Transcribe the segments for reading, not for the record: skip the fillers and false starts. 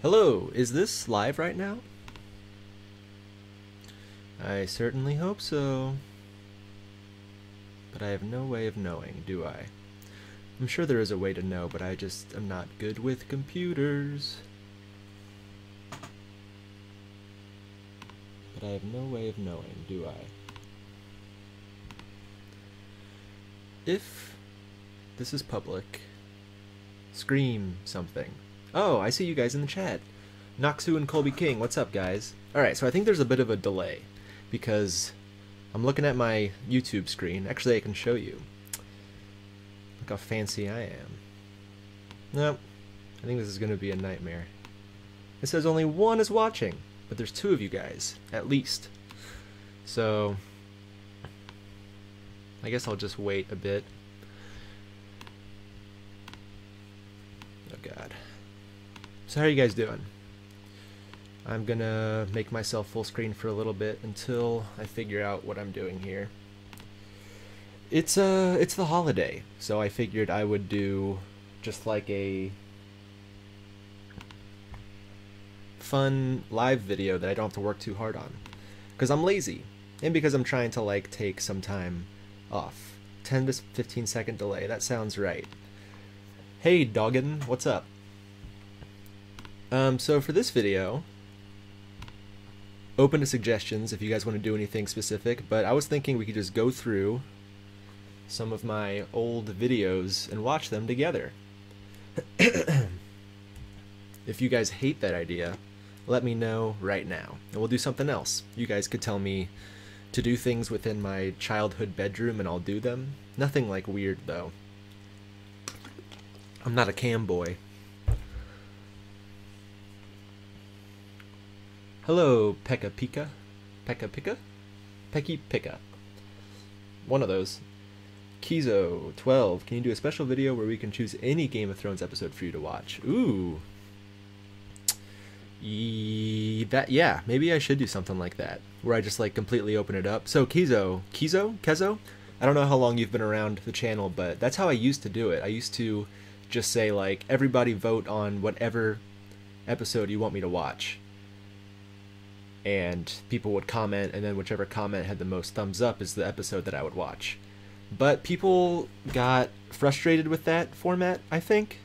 Hello, is this live right now? I certainly hope so. But I have no way of knowing, do I? I'm sure there is a way to know, but I just am not good with computers. But I have no way of knowing, do I? If this is public, scream something. Oh, I see you guys in the chat. Noxu and Colby King, what's up, guys? Alright, so I think there's a bit of a delay, because I'm looking at my YouTube screen. Actually, I can show you. Look how fancy I am. Nope. I think this is going to be a nightmare. It says only one is watching, but there's two of you guys, at least. So, I guess I'll just wait a bit. Oh god. So how are you guys doing? I'm gonna make myself full screen for a little bit until I figure out what I'm doing here. It's the holiday, so I figured I would do just like a fun live video that I don't have to work too hard on. Because I'm lazy, and because I'm trying to like take some time off. 10 to 15 second delay, that sounds right. Hey Doggin, what's up? So for this video, open to suggestions if you guys want to do anything specific, but I was thinking we could just go through some of my old videos and watch them together. If you guys hate that idea, let me know right now, and we'll do something else. You guys could tell me to do things within my childhood bedroom and I'll do them. Nothing like weird though. I'm not a cam boy. Hello, Pekka Pika. Pekka Pika? Pecky Pika. One of those. Kizo 12. Can you do a special video where we can choose any Game of Thrones episode for you to watch? Ooh. Yeah, maybe I should do something like that, where I just like completely open it up. So Kezo? I don't know how long you've been around the channel, but that's how I used to do it. I used to just say like, everybody vote on whatever episode you want me to watch. And people would comment, and then whichever comment had the most thumbs up is the episode that I would watch. But people got frustrated with that format, I think.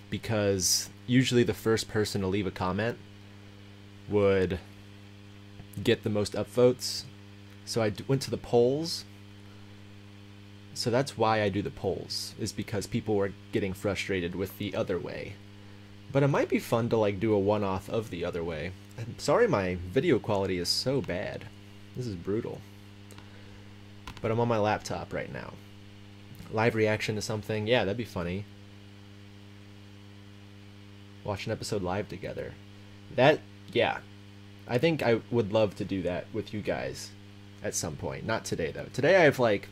Because usually the first person to leave a comment would get the most upvotes. So I went to the polls. So that's why I do the polls, is because people were getting frustrated with the other way. But it might be fun to like do a one-off of the other way. I'm sorry my video quality is so bad. This is brutal. But I'm on my laptop right now. Live reaction to something, yeah, that'd be funny. Watch an episode live together. That, yeah. I think I would love to do that with you guys at some point. Not today though. Today I have like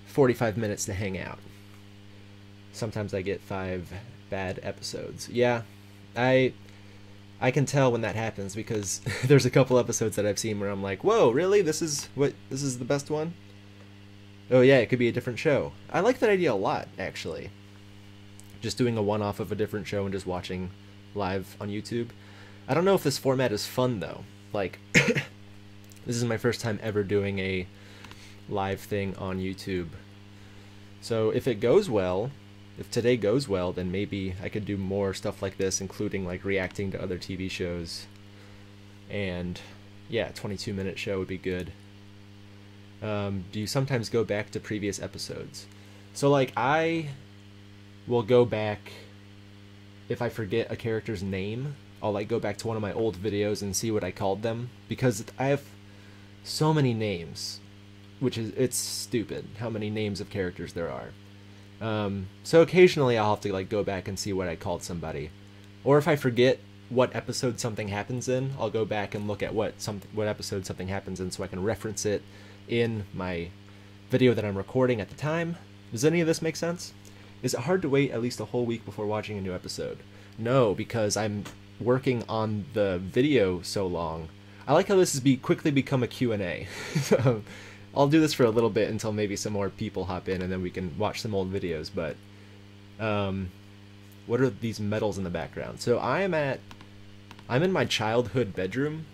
45 minutes to hang out. Sometimes I get 5 bad episodes. Yeah, I can tell when that happens, because there's a couple episodes that I've seen where I'm like, whoa, really? This is the best one? Oh yeah, it could be a different show. I like that idea a lot, actually. Just doing a one-off of a different show and just watching live on YouTube. I don't know if this format is fun though. Like, this is my first time ever doing a live thing on YouTube. So if it goes well, if today goes well, then maybe I could do more stuff like this, including like reacting to other TV shows. And yeah, 22-minute show would be good. Do you sometimes go back to previous episodes? So like I will go back, if I forget a character's name, I'll like go back to one of my old videos and see what I called them, because I have so many names, it's stupid how many names of characters there are. So occasionally I'll have to like go back and see what I called somebody, or if I forget what episode something happens in, I'll go back and look at what episode something happens in, so I can reference it in my video that I'm recording at the time. Does any of this make sense? Is it hard to wait at least a whole week before watching a new episode? No, because I'm working on the video so long. I like how this has quickly become a Q&A. I'll do this for a little bit until maybe some more people hop in, and then we can watch some old videos. But What are these medals in the background? So I'm in my childhood bedroom.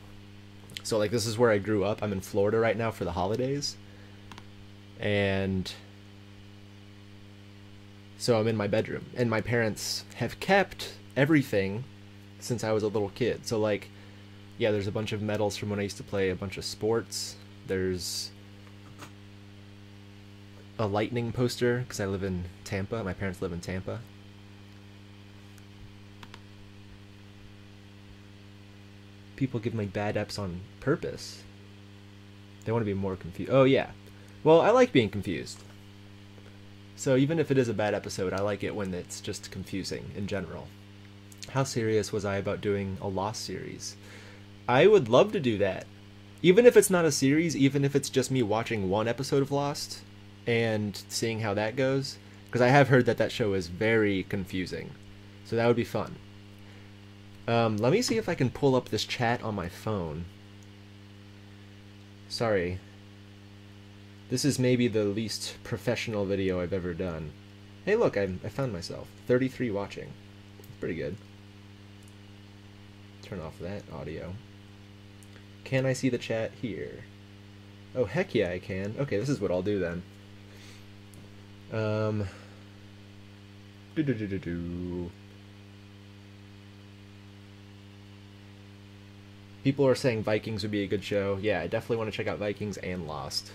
So like this is where I grew up. I'm in Florida right now for the holidays. And so I'm in my bedroom. And my parents have kept everything since I was a little kid. So like, yeah, there's a bunch of medals from when I used to play a bunch of sports. There's a Lightning poster because I live in Tampa. My parents live in Tampa. People give me bad eps on purpose. They want to be more confused. Oh yeah. Well, I like being confused. So even if it is a bad episode, I like it when it's just confusing in general. How serious was I about doing a Lost series? I would love to do that. Even if it's not a series, even if it's just me watching one episode of Lost and seeing how that goes. Because I have heard that that show is very confusing. So that would be fun. Let me see if I can pull up this chat on my phone. Sorry. This is maybe the least professional video I've ever done. Hey look, I found myself. 33 watching. Pretty good. Turn off that audio. Can I see the chat here? Oh heck yeah I can. Okay, this is what I'll do then. People are saying Vikings would be a good show. Yeah, I definitely want to check out Vikings and Lost.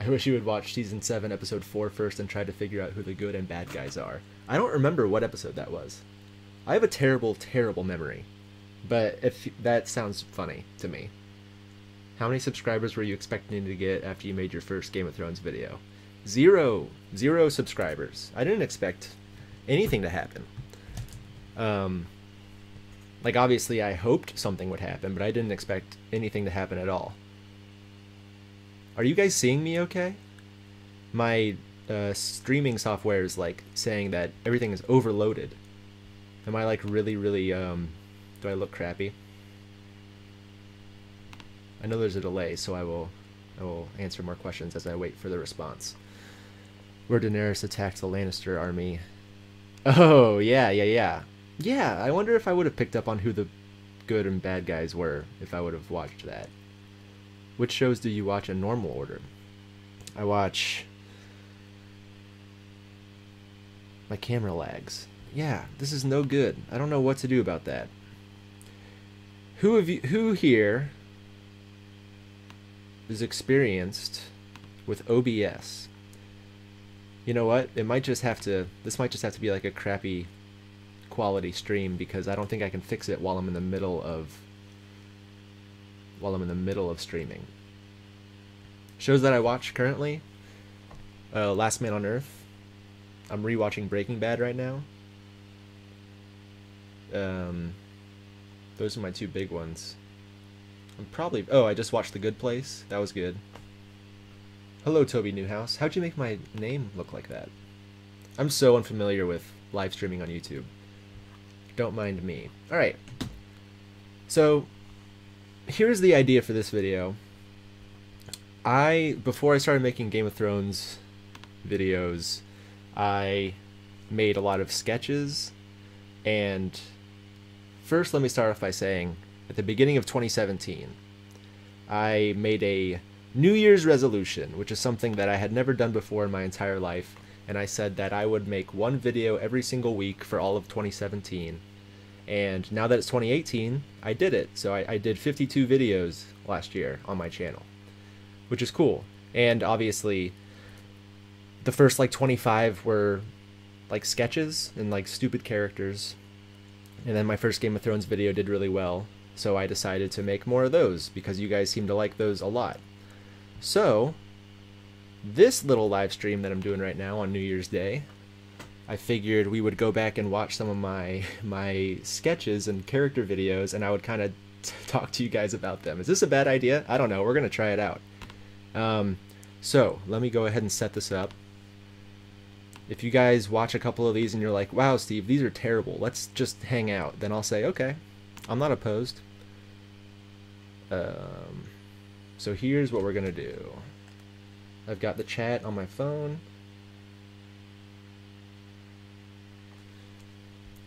I wish you would watch Season 7, Episode 4 first and try to figure out who the good and bad guys are. I don't remember what episode that was. I have a terrible, terrible memory. But if that sounds funny to me. How many subscribers were you expecting to get after you made your first Game of Thrones video? 0 subscribers. I didn't expect anything to happen. Like obviously I hoped something would happen, but I didn't expect anything to happen at all. Are you guys seeing me okay? My streaming software is like saying that everything is overloaded. Am I like really, do I look crappy? I know there's a delay, so I will answer more questions as I wait for the response. Where Daenerys attacked the Lannister army. Oh, yeah. Yeah, I wonder if I would have picked up on who the good and bad guys were if I would have watched that. Which shows do you watch in normal order? I watch... My camera lags. Yeah, this is no good. I don't know what to do about that. Who here is experienced with OBS? You know what? This might just have to be like a crappy quality stream because I don't think I can fix it while I'm in the middle of streaming. Shows that I watch currently: Last Man on Earth. I'm rewatching Breaking Bad right now. Those are my two big ones. I just watched The Good Place. That was good. Hello, Toby Newhouse. How'd you make my name look like that? I'm so unfamiliar with live streaming on YouTube. Don't mind me. Alright. So, here's the idea for this video. Before I started making Game of Thrones videos, I made a lot of sketches. And first, let me start off by saying, at the beginning of 2017, I made a New Year's resolution, which is something that I had never done before in my entire life, and I said that I would make one video every single week for all of 2017. And now that it's 2018, I did it. So I did 52 videos last year on my channel, which is cool. And obviously, the first like 25 were like sketches and like stupid characters. And then my first Game of Thrones video did really well, so I decided to make more of those because you guys seem to like those a lot. So, this little live stream that I'm doing right now on New Year's Day, I figured we would go back and watch some of my sketches and character videos, and I would kind of talk to you guys about them. Is this a bad idea? I don't know. We're going to try it out. So, let me go ahead and set this up. If you guys watch a couple of these and you're like, wow, Steve, these are terrible, let's just hang out, then I'll say, okay, I'm not opposed. So here's what we're going to do. I've got the chat on my phone.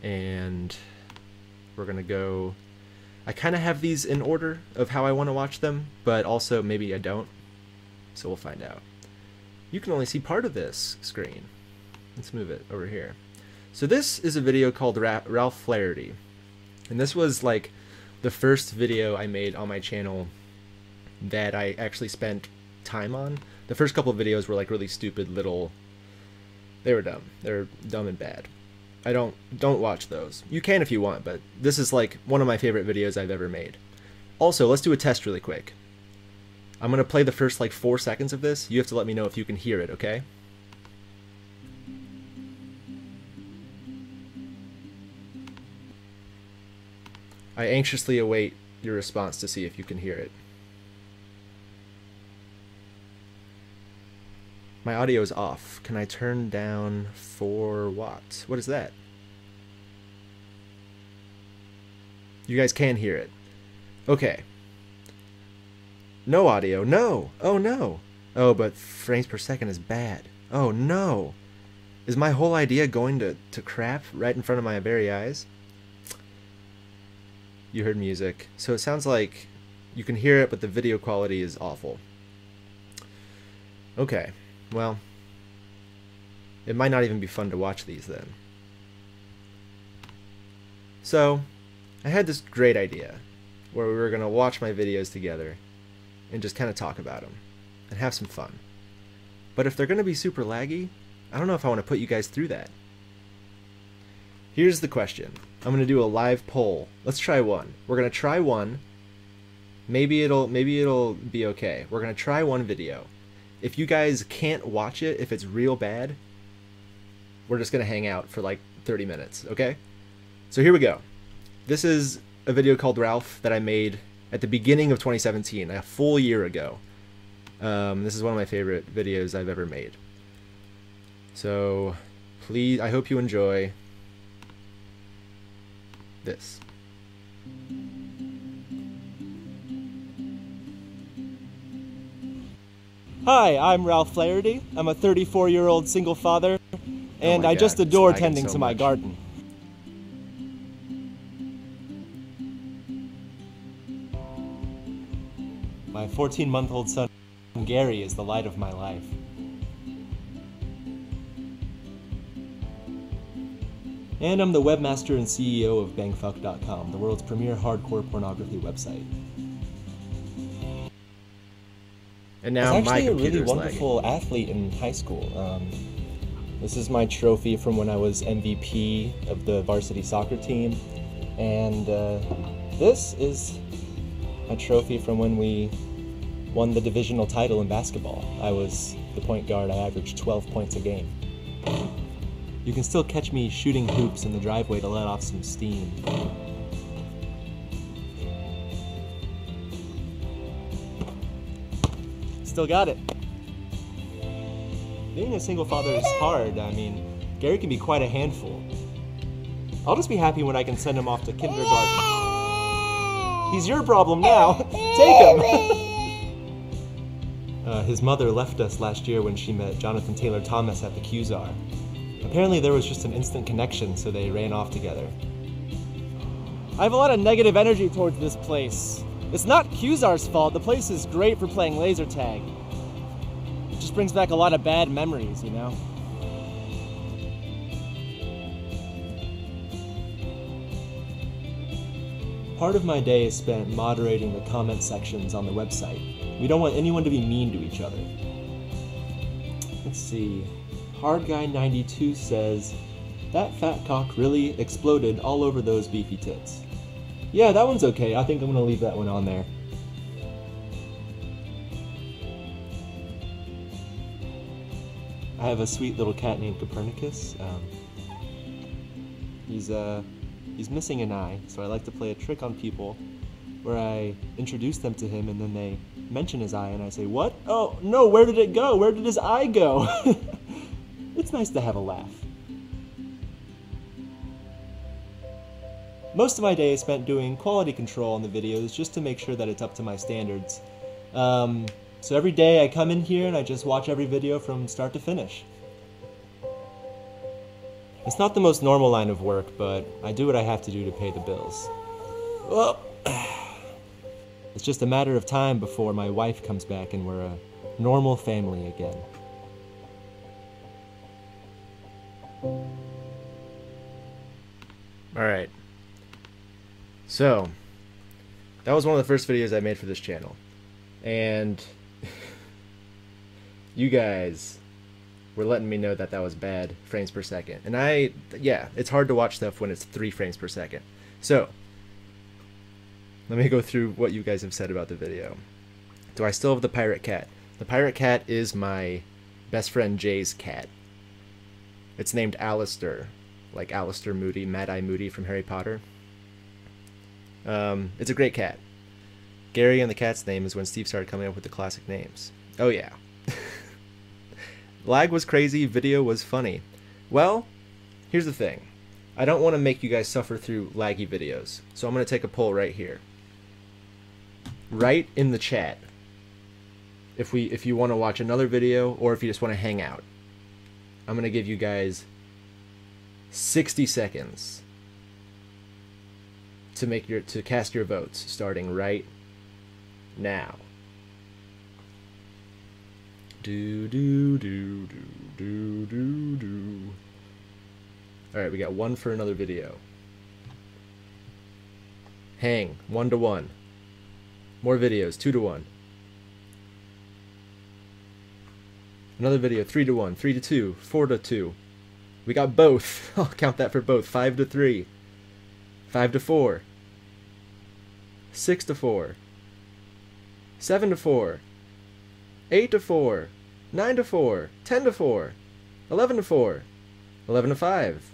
And we're gonna go, I kind of have these in order of how I want to watch them, but also maybe I don't, so we'll find out. You can only see part of this screen. Let's move it over here. So this is a video called Ralph Flaherty, and this was like the first video I made on my channel that I actually spent time on. The first couple of videos were like really stupid little, they were dumb. They're dumb and bad. I don't watch those. You can if you want, but this is like one of my favorite videos I've ever made. Also, let's do a test really quick. I'm gonna play the first like 4 seconds of this. You have to let me know if you can hear it, okay? I anxiously await your response to see if you can hear it. My audio is off. Can I turn down 4 watts? What is that? You guys can hear it. Okay. No audio. No! Oh no! Oh, but frames per second is bad. Oh no! Is my whole idea going to crap right in front of my very eyes? You heard music. So it sounds like you can hear it, but the video quality is awful. Okay. Well, it might not even be fun to watch these then. So, I had this great idea where we were going to watch my videos together and just kind of talk about them and have some fun. But if they're going to be super laggy, I don't know if I want to put you guys through that. Here's the question. I'm going to do a live poll. Let's try one. We're going to try one. Maybe it'll be okay. We're going to try one video. If you guys can't watch it, if it's real bad, we're just going to hang out for like 30 minutes, okay? So here we go. This is a video called Ralph that I made at the beginning of 2017, a full year ago. This is one of my favorite videos I've ever made. So please, I hope you enjoy this. Hi, I'm Ralph Flaherty. I'm a 34-year-old single father, and I just adore tending to my garden. My 14-month-old son, Gary, is the light of my life. And I'm the webmaster and CEO of Bangfuck.com, the world's premier hardcore pornography website. And now I was my actually a computer's really wonderful lagging. athlete in high school. This is my trophy from when I was MVP of the varsity soccer team, and this is my trophy from when we won the divisional title in basketball. I was the point guard. I averaged 12 points a game. You can still catch me shooting hoops in the driveway to let off some steam. Still got it. Being a single father is hard. I mean, Gary can be quite a handful. I'll just be happy when I can send him off to kindergarten. He's your problem now. Take him. His mother left us last year when she met Jonathan Taylor Thomas at the Q-Zar. Apparently there was just an instant connection, so they ran off together. I have a lot of negative energy towards this place. It's not Q-Zar's fault. The place is great for playing laser tag. It just brings back a lot of bad memories, you know? Part of my day is spent moderating the comment sections on the website. We don't want anyone to be mean to each other. Let's see. HardGuy92 says, "That fat cock really exploded all over those beefy tits." Yeah, that one's okay. I think I'm gonna leave that one on there. I have a sweet little cat named Copernicus. He's missing an eye, so I like to play a trick on people where I introduce them to him and then they mention his eye and I say, "What? Oh, no, where did it go? Where did his eye go?" It's nice to have a laugh. Most of my day is spent doing quality control on the videos just to make sure that it's up to my standards. So every day I come in here and I just watch every video from start to finish. It's not the most normal line of work, but I do what I have to do to pay the bills. Well, it's just a matter of time before my wife comes back and we're a normal family again. Alright. So, that was one of the first videos I made for this channel. And you guys were letting me know that that was bad frames per second. And yeah, it's hard to watch stuff when it's 3 frames per second. So, let me go through what you guys have said about the video. Do I still have the pirate cat? The pirate cat is my best friend Jay's cat. It's named Alistair, like Alistair Moody, Mad-Eye Moody from Harry Potter. It's a great cat. Gary and the cat's name is when Steve started coming up with the classic names. Oh yeah. Lag was crazy, video was funny. Well, here's the thing. I don't want to make you guys suffer through laggy videos, so I'm going to take a poll right here. Write in the chat if you want to watch another video or if you just want to hang out. I'm going to give you guys 60 seconds to cast your votes, starting right now. Do do do do do do do. All right, we got 1 for another video. Hang 1 to 1. More videos 2 to 1. Another video 3 to 1, 3 to 2, 4 to 2. We got both. I'll count that for both. 5 to 3, 5 to 4, 6 to 4, 7 to 4, 8 to 4, 9 to 4, 10 to 4, 11 to 4, 11 to 5,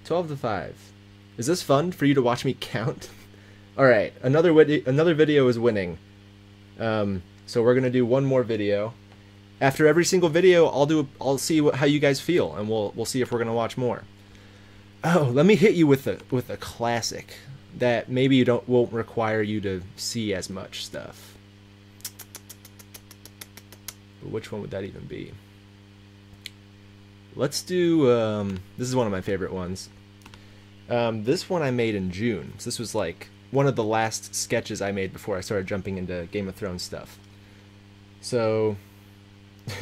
12 to 5. Is this fun for you to watch me count? Alright, another video is winning. So we're going to do one more video. After every single video, I'll see how you guys feel, and we'll see if we're going to watch more. Oh, let me hit you with a classic that maybe won't require you to see as much stuff. But which one would that even be? Let's do, this is one of my favorite ones. This one I made in June. So this was like one of the last sketches I made before I started jumping into Game of Thrones stuff. So,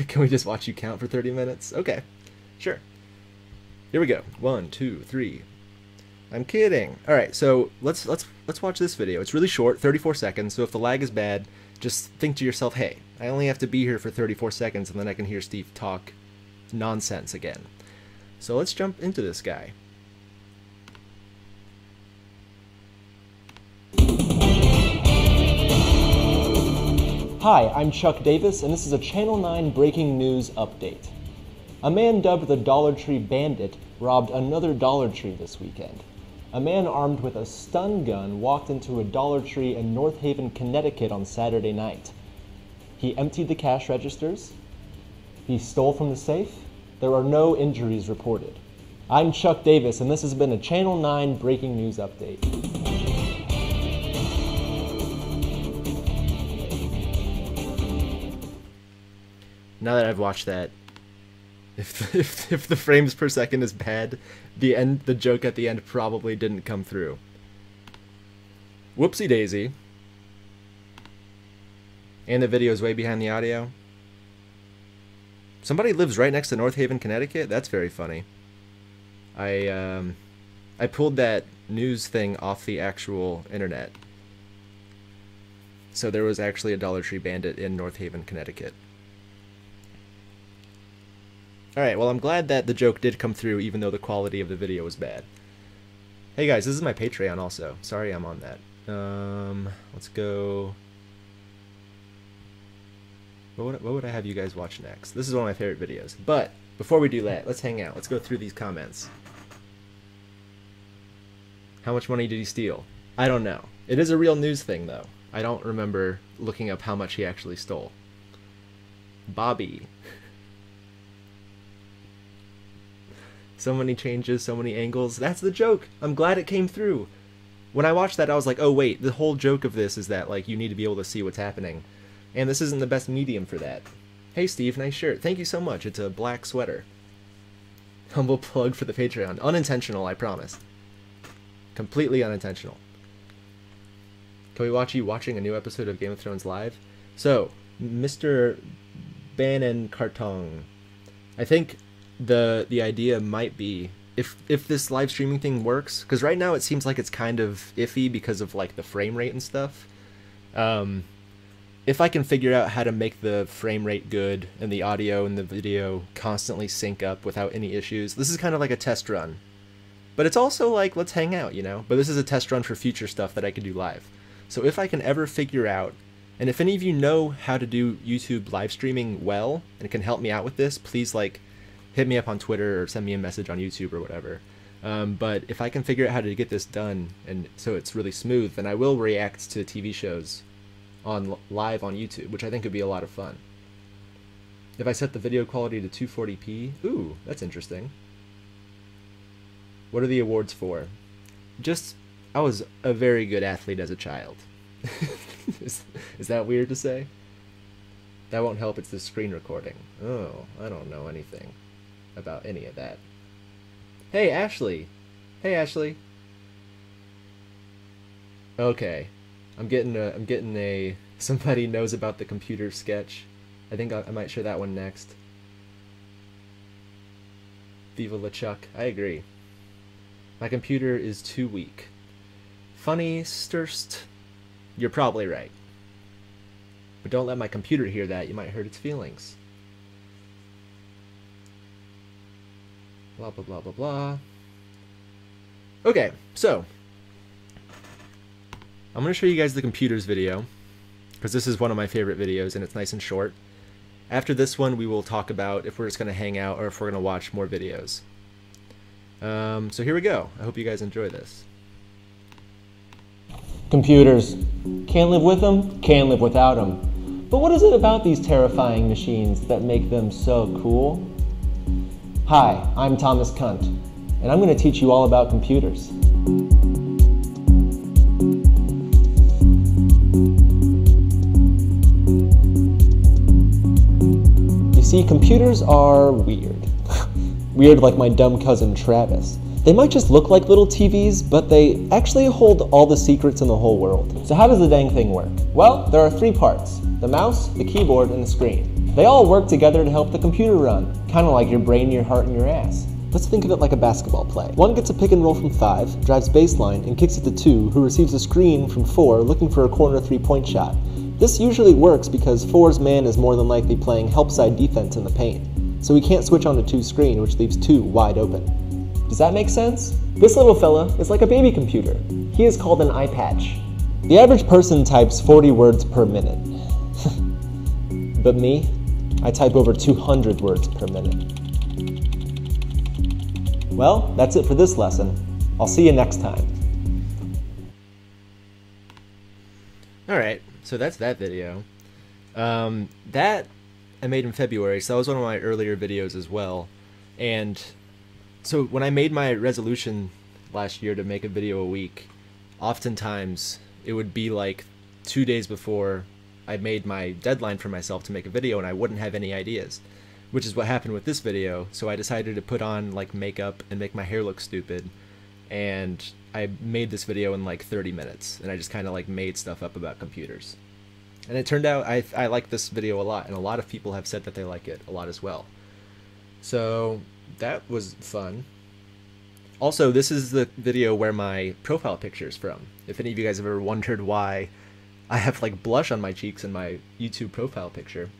can we just watch you count for 30 minutes? Okay, sure. Here we go. 1, 2, 3. I'm kidding. All right, so let's watch this video. It's really short, 34 seconds. So if the lag is bad, just think to yourself, hey, I only have to be here for 34 seconds, and then I can hear Steve talk nonsense again. So let's jump into this guy. Hi, I'm Chuck Davis, and this is a Channel 9 breaking news update. A man dubbed the Dollar Tree Bandit robbed another Dollar Tree this weekend. A man armed with a stun gun walked into a Dollar Tree in North Haven, Connecticut on Saturday night. He emptied the cash registers. He stole from the safe. There are no injuries reported. I'm Chuck Davis, and this has been a Channel 9 breaking news update. Now that I've watched that, if the frames per second is bad, the joke at the end probably didn't come through. Whoopsie daisy. And the video is way behind the audio. Somebody lives right next to North Haven, Connecticut? That's very funny. I pulled that news thing off the actual internet. So there was actually a Dollar Tree Bandit in North Haven, Connecticut. Alright, well I'm glad that the joke did come through even though the quality of the video was bad. Hey guys, this is my Patreon also. Sorry I'm on that. Let's go... What would I have you guys watch next? This is one of my favorite videos. But, before we do that, let's hang out. Let's go through these comments. How much money did he steal? I don't know. It is a real news thing though. I don't remember looking up how much he actually stole. Bobby. So many changes, so many angles. That's the joke. I'm glad it came through. When I watched that, I was like, oh wait, the whole joke of this is that like you need to be able to see what's happening. And this isn't the best medium for that. Hey Steve, nice shirt. Thank you so much. It's a black sweater. Humble plug for the Patreon. Unintentional, I promise. Completely unintentional. Can we watch you watching a new episode of Game of Thrones live? So, Mr. Bannon Cartong, I think the idea might be if this live streaming thing works, because right now it seems like it's kind of iffy because of like the frame rate and stuff. If I can figure out how to make the frame rate good and the audio and the video constantly sync up without any issues, this is kind of like a test run. But it's also like, let's hang out, you know? But this is a test run for future stuff that I could do live. So if I can ever figure out, and if any of you know how to do YouTube live streaming well and can help me out with this, please like hit me up on Twitter or send me a message on YouTube or whatever. But if I can figure out how to get this done and so it's really smooth, then I will react to TV shows live on YouTube, which I think would be a lot of fun. If I set the video quality to 240p, ooh, that's interesting. What are the awards for? Just, I was a very good athlete as a child. Is that weird to say? That won't help, it's the screen recording. Oh, I don't know anything about any of that. Hey, Ashley! Hey, Ashley! Okay. I'm getting a somebody knows about the computer sketch. I think I might share that one next. Viva LeChuck. I agree. My computer is too weak. Funny, Sturst. You're probably right. But don't let my computer hear that. You might hurt its feelings. Blah, blah, blah, blah, blah. Okay, so I'm going to show you guys the computers video, because this is one of my favorite videos and it's nice and short. After this one, we will talk about if we're just going to hang out or if we're going to watch more videos. So here we go. I hope you guys enjoy this. Computers. Can't live with them, can't live without them. But what is it about these terrifying machines that make them so cool? Hi, I'm Thomas Kunt, and I'm going to teach you all about computers. You see, computers are weird. Weird like my dumb cousin Travis. They might just look like little TVs, but they actually hold all the secrets in the whole world. So how does the dang thing work? Well, there are 3 parts: the mouse, the keyboard, and the screen. They all work together to help the computer run, kind of like your brain, your heart, and your ass. Let's think of it like a basketball play. 1 gets a pick and roll from 5, drives baseline, and kicks it to 2, who receives a screen from 4 looking for a corner 3-point shot. This usually works because 4's man is more than likely playing help side defense in the paint, so he can't switch on to 2's screen, which leaves 2 wide open. Does that make sense? This little fella is like a baby computer. He is called an eye patch. The average person types 40 words per minute. But me, I type over 200 words per minute. Well, that's it for this lesson. I'll see you next time. Alright, so that's that video. That I made in February, so that was one of my earlier videos as well. And so when I made my resolution last year to make a video a week, oftentimes it would be like 2 days before I made my deadline for myself to make a video and I wouldn't have any ideas, which is what happened with this video. So I decided to put on like makeup and make my hair look stupid, and I made this video in like 30 minutes, and I just kind of like made stuff up about computers. And it turned out I like this video a lot, and a lot of people have said that they like it a lot as well. So that was fun. Also, this is the video where my profile picture is from. If any of you guys have ever wondered why I have like blush on my cheeks in my YouTube profile picture,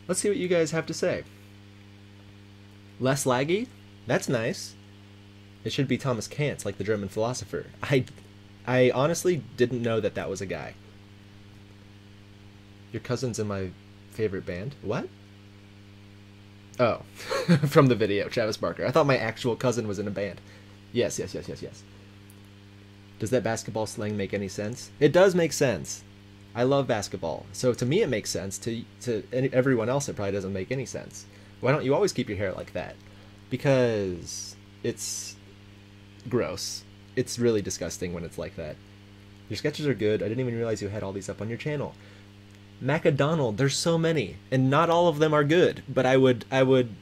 let's see what you guys have to say. Less laggy? That's nice. It should be Thomas Kantz, like the German philosopher. I honestly didn't know that that was a guy. Your cousin's in my favorite band? What? Oh, from the video, Travis Barker. I thought my actual cousin was in a band. Yes. Does that basketball slang make any sense? It does make sense. I love basketball. So to me it makes sense. To everyone else it probably doesn't make any sense. Why don't you always keep your hair like that? Because it's gross. It's really disgusting when it's like that. Your sketches are good. I didn't even realize you had all these up on your channel. Macadonald, there's so many, and not all of them are good. But I would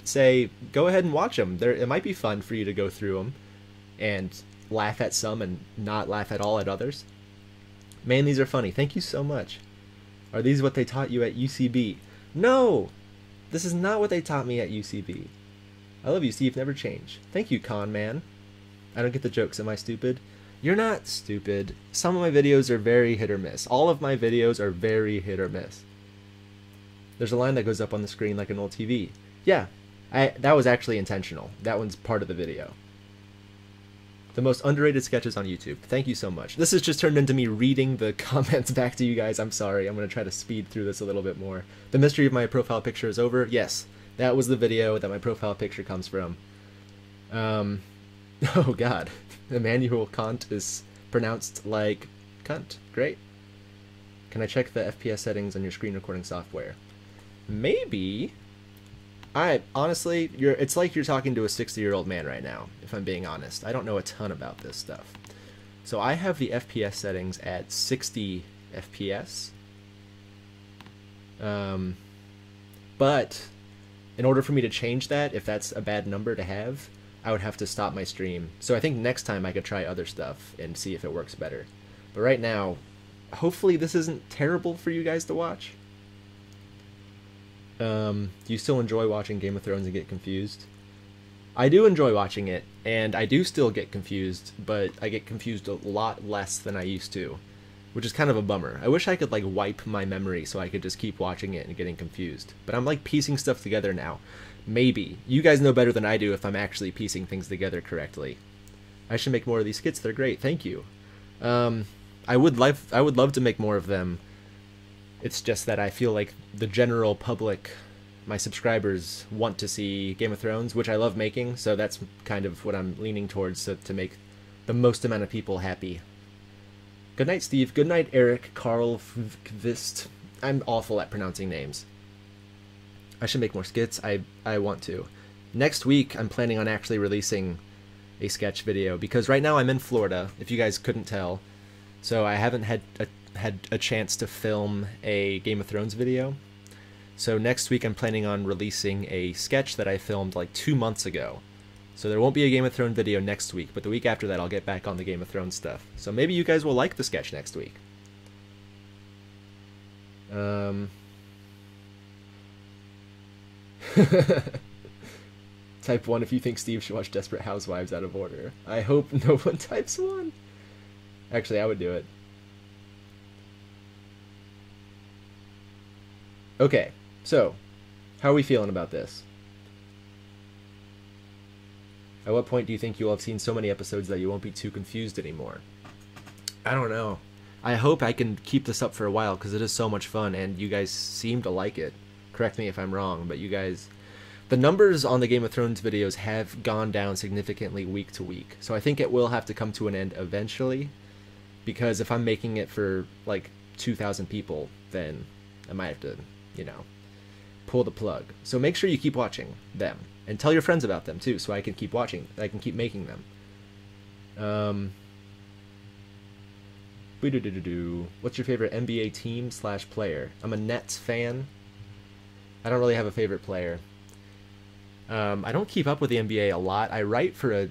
say go ahead and watch them. It might be fun for you to go through them and laugh at some and not laugh at all at others. Man, these are funny. Thank you so much. Are these what they taught you at UCB? No, this is not what they taught me at UCB. I love you, Steve. Never change. Thank you, Con Man. I don't get the jokes. Am I stupid? You're not stupid. Some of my videos are very hit or miss. All of my videos are very hit or miss. There's a line that goes up on the screen like an old TV. Yeah, that was actually intentional. That one's part of the video. The most underrated sketches on YouTube. Thank you so much. This has just turned into me reading the comments back to you guys. I'm sorry. I'm going to try to speed through this a little bit more. The mystery of my profile picture is over. Yes, that was the video that my profile picture comes from. Oh god. Immanuel Kant is pronounced like cunt. Great. Can I check the FPS settings on your screen recording software? Maybe. Honestly, it's like you're talking to a 60-year-old man right now, if I'm being honest. I don't know a ton about this stuff. So I have the FPS settings at 60 FPS. But in order for me to change that, if that's a bad number to have, I would have to stop my stream. So I think next time I could try other stuff and see if it works better. But right now, hopefully this isn't terrible for you guys to watch. Do you still enjoy watching Game of Thrones and get confused? I do enjoy watching it, and I do still get confused, but I get confused a lot less than I used to, which is kind of a bummer. I wish I could like wipe my memory so I could just keep watching it and getting confused. But I'm like piecing stuff together now. Maybe. You guys know better than I do if I'm actually piecing things together correctly. I should make more of these skits. They're great. Thank you. I would love to make more of them. It's just that I feel like the general public, my subscribers, want to see Game of Thrones, which I love making, so that's kind of what I'm leaning towards, to make the most amount of people happy. Good night, Steve. Good night, Eric Karl Kvist. I'm awful at pronouncing names. I should make more skits. I want to. Next week, I'm planning on actually releasing a sketch video, because right now I'm in Florida, if you guys couldn't tell, so I haven't had a chance to film a Game of Thrones video. So next week I'm planning on releasing a sketch that I filmed like 2 months ago. So there won't be a Game of Thrones video next week, but the week after that I'll get back on the Game of Thrones stuff. So maybe you guys will like the sketch next week. Type 1 if you think Steve should watch Desperate Housewives out of order. I hope no one types 1. Actually, I would do it. Okay, so, how are we feeling about this? At what point do you think you'll have seen so many episodes that you won't be too confused anymore? I don't know. I hope I can keep this up for a while, because it is so much fun, and you guys seem to like it. Correct me if I'm wrong, but you guys... The numbers on the Game of Thrones videos have gone down significantly week to week, so I think it will have to come to an end eventually, because if I'm making it for, like, 2,000 people, then I might have to, you know, pull the plug. So make sure you keep watching them, and tell your friends about them, too, so I can keep watching, I can keep making them. What's your favorite NBA team / player? I'm a Nets fan. I don't really have a favorite player. I don't keep up with the NBA a lot. I write for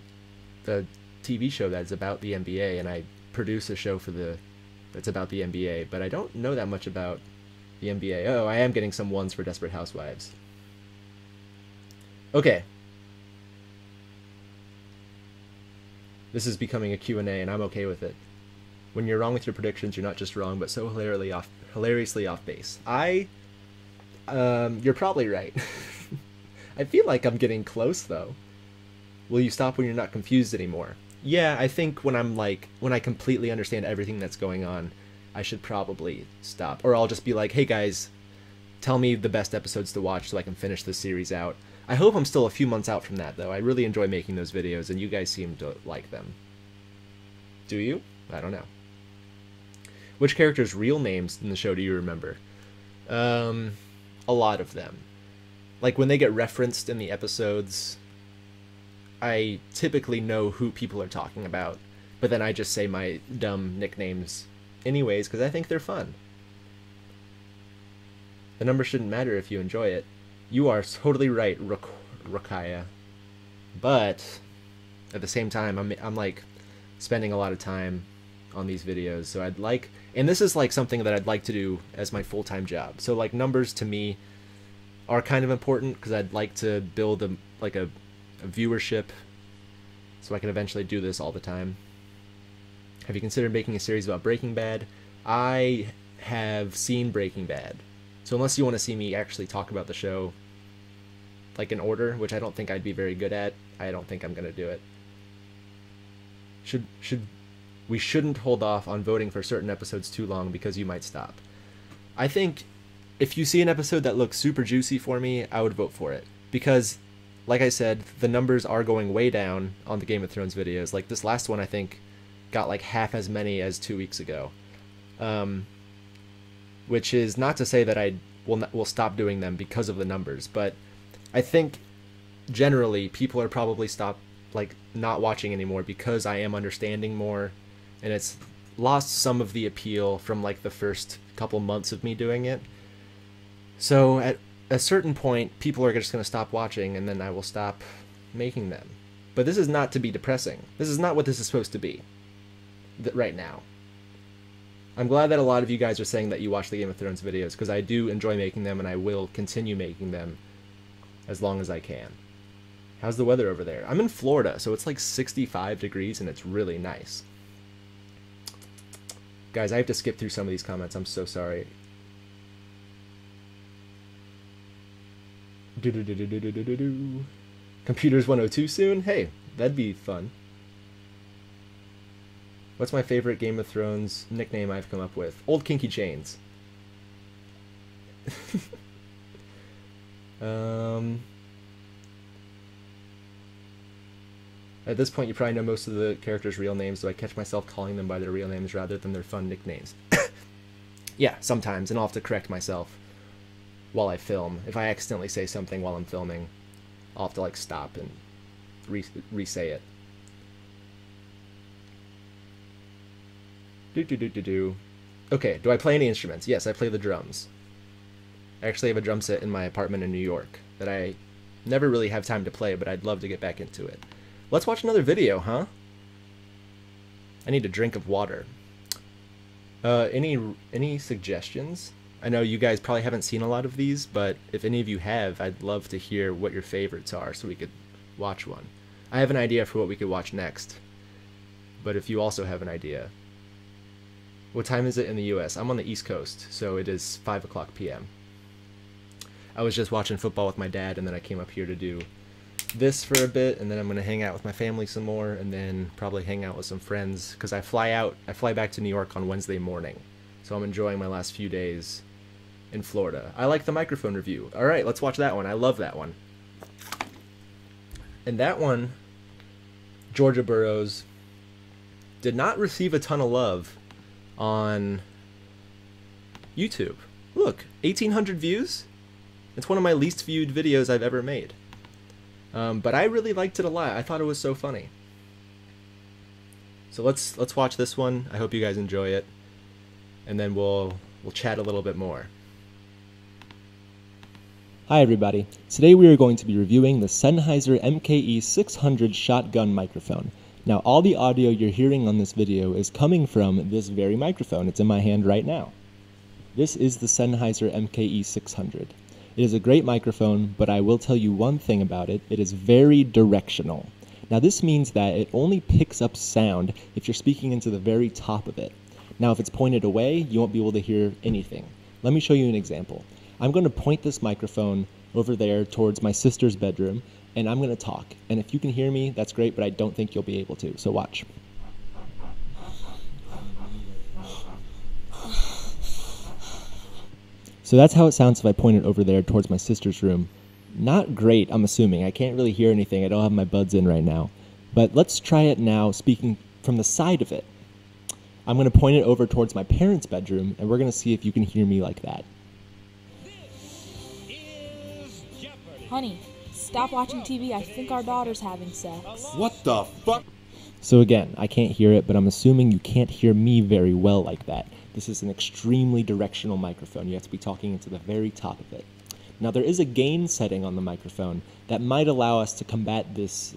a TV show that's about the NBA, and I produce a show that's about the NBA, but I don't know that much about the NBA. Oh, I am getting some ones for Desperate Housewives. Okay. This is becoming a Q&A, and I'm okay with it. When you're wrong with your predictions, you're not just wrong, but so hilariously off base. You're probably right. I feel like I'm getting close, though. Will you stop when you're not confused anymore? Yeah, I think when I completely understand everything that's going on, I should probably stop. Or I'll just be like, hey guys, tell me the best episodes to watch so I can finish this series out. I hope I'm still a few months out from that, though. I really enjoy making those videos, and you guys seem to like them. Do you? I don't know. Which characters' real names in the show do you remember? A lot of them. Like, when they get referenced in the episodes, I typically know who people are talking about, but then I just say my dumb nicknames anyways, because I think they're fun. The numbers shouldn't matter if you enjoy it. You are totally right, Rakaya. But at the same time, I'm like spending a lot of time on these videos, so I'd like, and this is like something that I'd like to do as my full-time job. So like numbers to me are kind of important because I'd like to build a viewership so I can eventually do this all the time. Have you considered making a series about Breaking Bad? I have seen Breaking Bad, so unless you want to see me actually talk about the show like in order, which I don't think I'd be very good at, I don't think I'm gonna do it. We shouldn't hold off on voting for certain episodes too long because you might stop. I think if you see an episode that looks super juicy for me, I would vote for it. Because, like I said, the numbers are going way down on the Game of Thrones videos. Like this last one, I think, got like half as many as 2 weeks ago. Which is not to say that I will stop doing them because of the numbers, but I think generally people are probably not watching anymore because I am understanding more, and it's lost some of the appeal from like the first couple months of me doing it. So at a certain point, people are just going to stop watching, and then I will stop making them. But this is not to be depressing. This is not what this is supposed to be right now. I'm glad that a lot of you guys are saying that you watch the Game of Thrones videos, because I do enjoy making them, and I will continue making them as long as I can. How's the weather over there? I'm in Florida, so it's like 65 degrees, and it's really nice. Guys, I have to skip through some of these comments. I'm so sorry. Computers 102 soon? Hey, that'd be fun. What's my favorite Game of Thrones nickname I've come up with? Old Kinky Chains. At this point, you probably know most of the characters' real names, so I catch myself calling them by their real names rather than their fun nicknames. Yeah, sometimes, and I'll have to correct myself while I film. If I accidentally say something while I'm filming, I'll have to like stop and re-say it. Okay, do I play any instruments? Yes, I play the drums. I actually have a drum set in my apartment in New York that I never really have time to play, but I'd love to get back into it. Let's watch another video, huh? I need a drink of water. Any suggestions? I know you guys probably haven't seen a lot of these, but if any of you have, I'd love to hear what your favorites are so we could watch one. I have an idea for what we could watch next, but if you also have an idea. What time is it in the US? I'm on the East Coast, so it is 5 o'clock p.m. I was just watching football with my dad, and then I came up here to do this for a bit, and then I'm going to hang out with my family some more, and then probably hang out with some friends, because I fly back to New York on Wednesday morning, so I'm enjoying my last few days in Florida. I like the microphone review. Alright, let's watch that one. I love that one. And that one, Georgia Burroughs, did not receive a ton of love on YouTube. Look, 1,800 views? It's one of my least viewed videos I've ever made. But I really liked it a lot. I thought it was so funny. So let's watch this one. I hope you guys enjoy it, and then we'll chat a little bit more. Hi everybody. Today we are going to be reviewing the Sennheiser MKE 600 shotgun microphone. Now all the audio you're hearing on this video is coming from this very microphone. It's in my hand right now. This is the Sennheiser MKE 600. It is a great microphone, but I will tell you one thing about it. It is very directional. Now this means that it only picks up sound if you're speaking into the very top of it. Now if it's pointed away, you won't be able to hear anything. Let me show you an example. I'm going to point this microphone over there towards my sister's bedroom, and I'm going to talk. And if you can hear me, that's great, but I don't think you'll be able to. So watch. So that's how it sounds if I point it over there towards my sister's room. Not great, I'm assuming. I can't really hear anything. I don't have my buds in right now. But let's try it now, speaking from the side of it. I'm going to point it over towards my parents' bedroom, and we're going to see if you can hear me like that. Honey, stop watching TV. I think our daughter's having sex. What the fuck? So again, I can't hear it, but I'm assuming you can't hear me very well like that. This is an extremely directional microphone. You have to be talking into the very top of it. Now there is a gain setting on the microphone that might allow us to combat this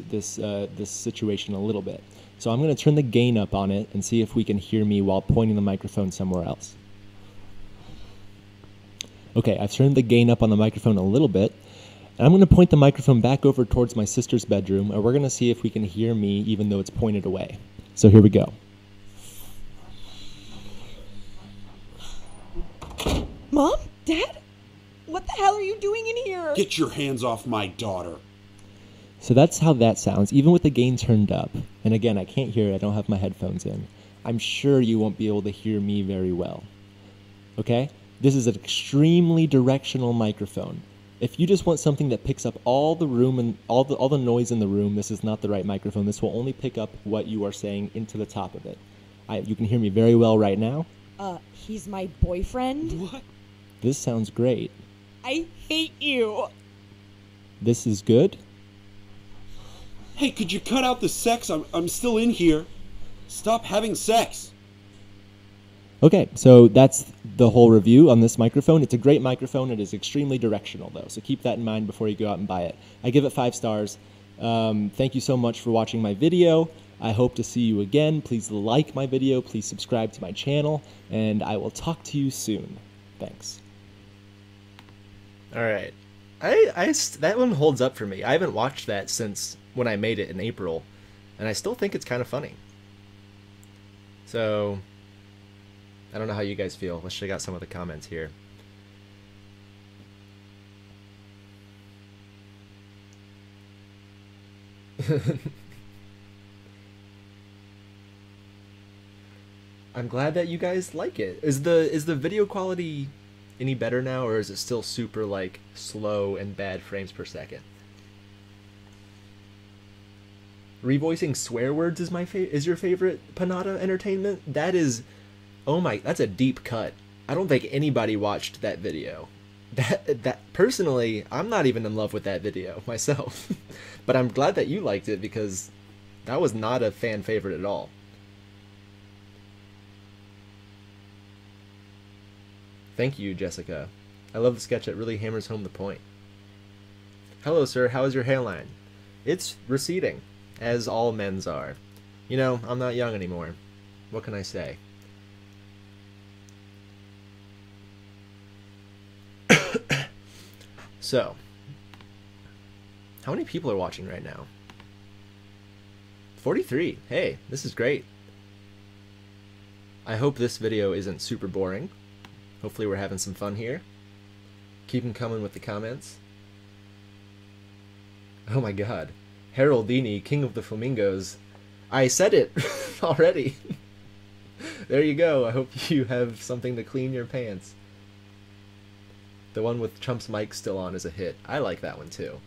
situation a little bit. So I'm going to turn the gain up on it and see if we can hear me while pointing the microphone somewhere else. Okay, I've turned the gain up on the microphone a little bit. And I'm going to point the microphone back over towards my sister's bedroom, and we're going to see if we can hear me even though it's pointed away. So here we go. Mom? Dad? What the hell are you doing in here? Get your hands off my daughter. So that's how that sounds, even with the gain turned up. And again, I can't hear it. I don't have my headphones in. I'm sure you won't be able to hear me very well. Okay? This is an extremely directional microphone. If you just want something that picks up all the room and all the noise in the room, this is not the right microphone. This will only pick up what you are saying into the top of it. You can hear me very well right now. He's my boyfriend? What? This sounds great. I hate you. This is good. Hey, could you cut out the sex? I'm still in here. Stop having sex. Okay, so that's the whole review on this microphone. It's a great microphone. It is extremely directional, though, so keep that in mind before you go out and buy it. I give it 5 stars. Thank you so much for watching my video. I hope to see you again. Please like my video. Please subscribe to my channel, and I will talk to you soon. Thanks. All right. That one holds up for me. I haven't watched that since when I made it in April, and I still think it's kind of funny. So I don't know how you guys feel. Let's check out some of the comments here. I'm glad that you guys like it. Is the video quality any better now, or is it still super like slow and bad frames per second? Revoicing swear words is your favorite Panada Entertainment? That is, oh my, that's a deep cut. I don't think anybody watched that video. That personally, I'm not even in love with that video myself. But I'm glad that you liked it, because that was not a fan favorite at all. Thank you, Jessica. I love the sketch that really hammers home the point. Hello, sir. How is your hairline? It's receding, as all men's are. You know, I'm not young anymore. What can I say? So, how many people are watching right now? 43. Hey, this is great. I hope this video isn't super boring. Hopefully we're having some fun here. Keep them coming with the comments. Oh my god. Haroldini, King of the Flamingos. I said it already. There you go. I hope you have something to clean your pants. The one with Trump's mic still on is a hit. I like that one too.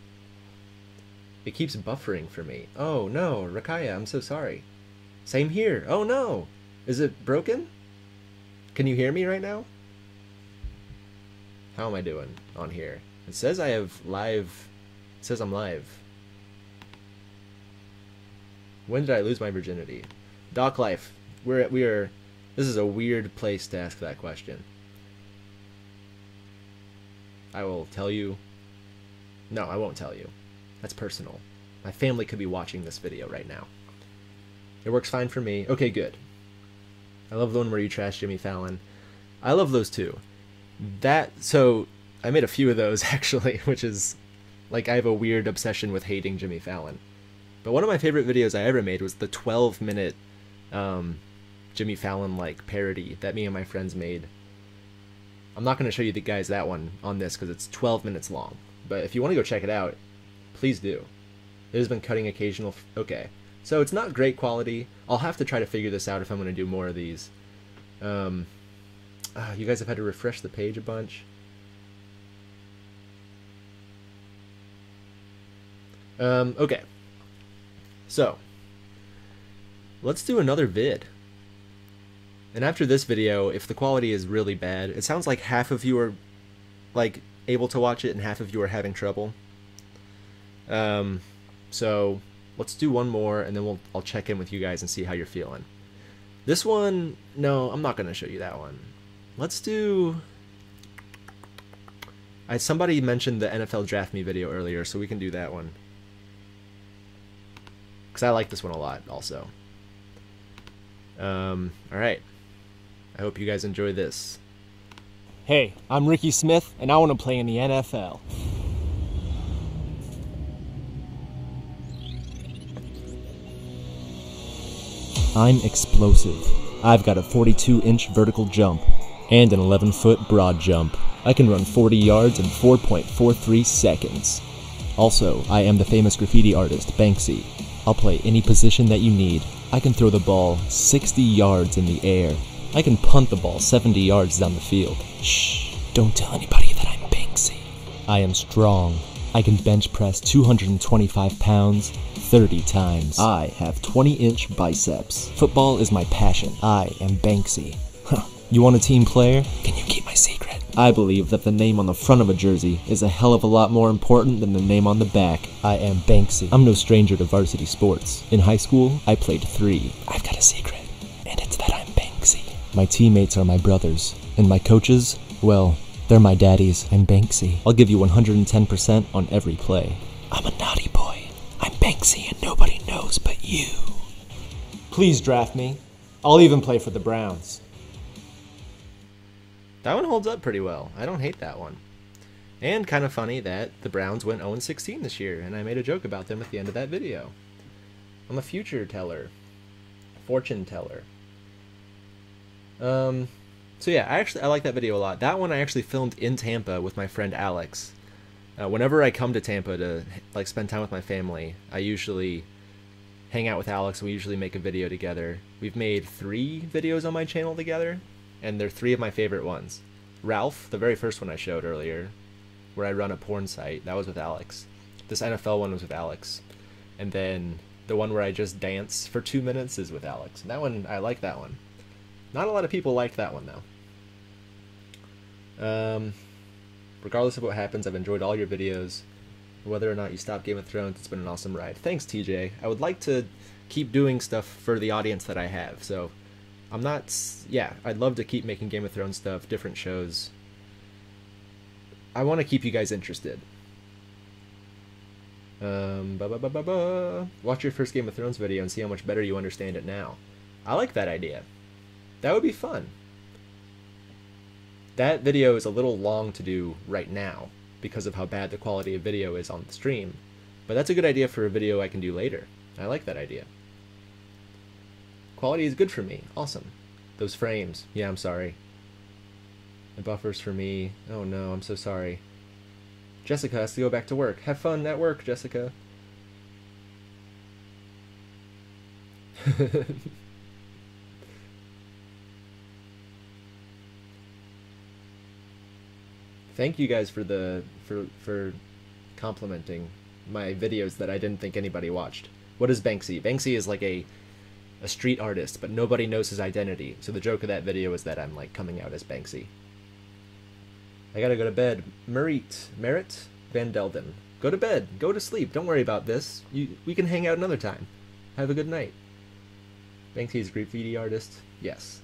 It keeps buffering for me. Oh no, Rakaya, I'm so sorry. Same here. Oh no. Is it broken? Can you hear me right now? How am I doing on here? It says I have live. It says I'm live. When did I lose my virginity? Doc Life. We are. This is a weird place to ask that question. I will tell you. No, I won't tell you. That's personal. My family could be watching this video right now. It works fine for me. Okay, good. I love the one where you trash Jimmy Fallon. I love those too. So I made a few of those actually, which is like I have a weird obsession with hating Jimmy Fallon. But one of my favorite videos I ever made was the 12-minute Jimmy Fallon like parody that me and my friends made. I'm not going to show you the guys that one on this because it's 12 minutes long. But if you want to go check it out, please do. It has been cutting occasional. Okay, so it's not great quality. I'll have to try to figure this out if I'm going to do more of these. You guys have had to refresh the page a bunch. Okay. So, let's do another vid. And after this video, if the quality is really bad, it sounds like half of you are like able to watch it and half of you are having trouble. So Let's do one more, and then I'll check in with you guys and see how you're feeling. This one, no, I'm not going to show you that one. Let's do... somebody mentioned the NFL Draft Me video earlier, so we can do that one. Because I like this one a lot, also. Alright. I hope you guys enjoy this. Hey, I'm Ricky Smith, and I want to play in the NFL. I'm explosive. I've got a 42-inch vertical jump and an 11-foot broad jump. I can run 40 yards in 4.43 seconds. Also, I am the famous graffiti artist, Banksy. I'll play any position that you need. I can throw the ball 60 yards in the air. I can punt the ball 70 yards down the field. Shh, don't tell anybody that I'm Banksy. I am strong. I can bench press 225 pounds 30 times. I have 20-inch biceps. Football is my passion. I am Banksy. Huh. You want a team player? Can you keep my secret? I believe that the name on the front of a jersey is a hell of a lot more important than the name on the back. I am Banksy. I'm no stranger to varsity sports. In high school, I played 3. I've got a secret, and it's that I'm Banksy. My teammates are my brothers, and my coaches, well, they're my daddies. I'm Banksy. I'll give you 110% on every play. I'm a naughty boy. I'm Banksy, and nobody knows but you. Please draft me. I'll even play for the Browns. That one holds up pretty well. I don't hate that one. And kind of funny that the Browns went 0-16 this year, and I made a joke about them at the end of that video. I'm a future teller. Fortune teller. So yeah, I like that video a lot. That one I actually filmed in Tampa with my friend Alex. Whenever I come to Tampa to like spend time with my family, I usually hang out with Alex, and we usually make a video together. We've made 3 videos on my channel together, and they're 3 of my favorite ones. Ralph, the very first one I showed earlier, where I run a porn site, that was with Alex. This NFL one was with Alex. And then the one where I just dance for 2 minutes is with Alex. And that one, I like that one. Not a lot of people liked that one, though. Regardless of what happens, I've enjoyed all your videos. Whether or not you stop Game of Thrones, it's been an awesome ride. Thanks, TJ. I would like to keep doing stuff for the audience that I have, so I'm not... Yeah, I'd love to keep making Game of Thrones stuff, different shows. I want to keep you guys interested. Watch your first Game of Thrones video and see how much better you understand it now. I like that idea. That would be fun. That video is a little long to do right now because of how bad the quality of video is on the stream, but that's a good idea for a video I can do later. I like that idea. Quality is good for me. Awesome. Those frames. Yeah, I'm sorry. The buffers for me. Oh no, I'm so sorry. Jessica has to go back to work. Have fun at work, Jessica. Thank you guys for complimenting my videos that I didn't think anybody watched. What is Banksy? Banksy is like a street artist, but nobody knows his identity. So the joke of that video is that I'm like coming out as Banksy. I gotta go to bed. Merritt Van Delden. Go to bed. Go to sleep. Don't worry about this. We can hang out another time. Have a good night. Banksy is a graffiti artist. Yes.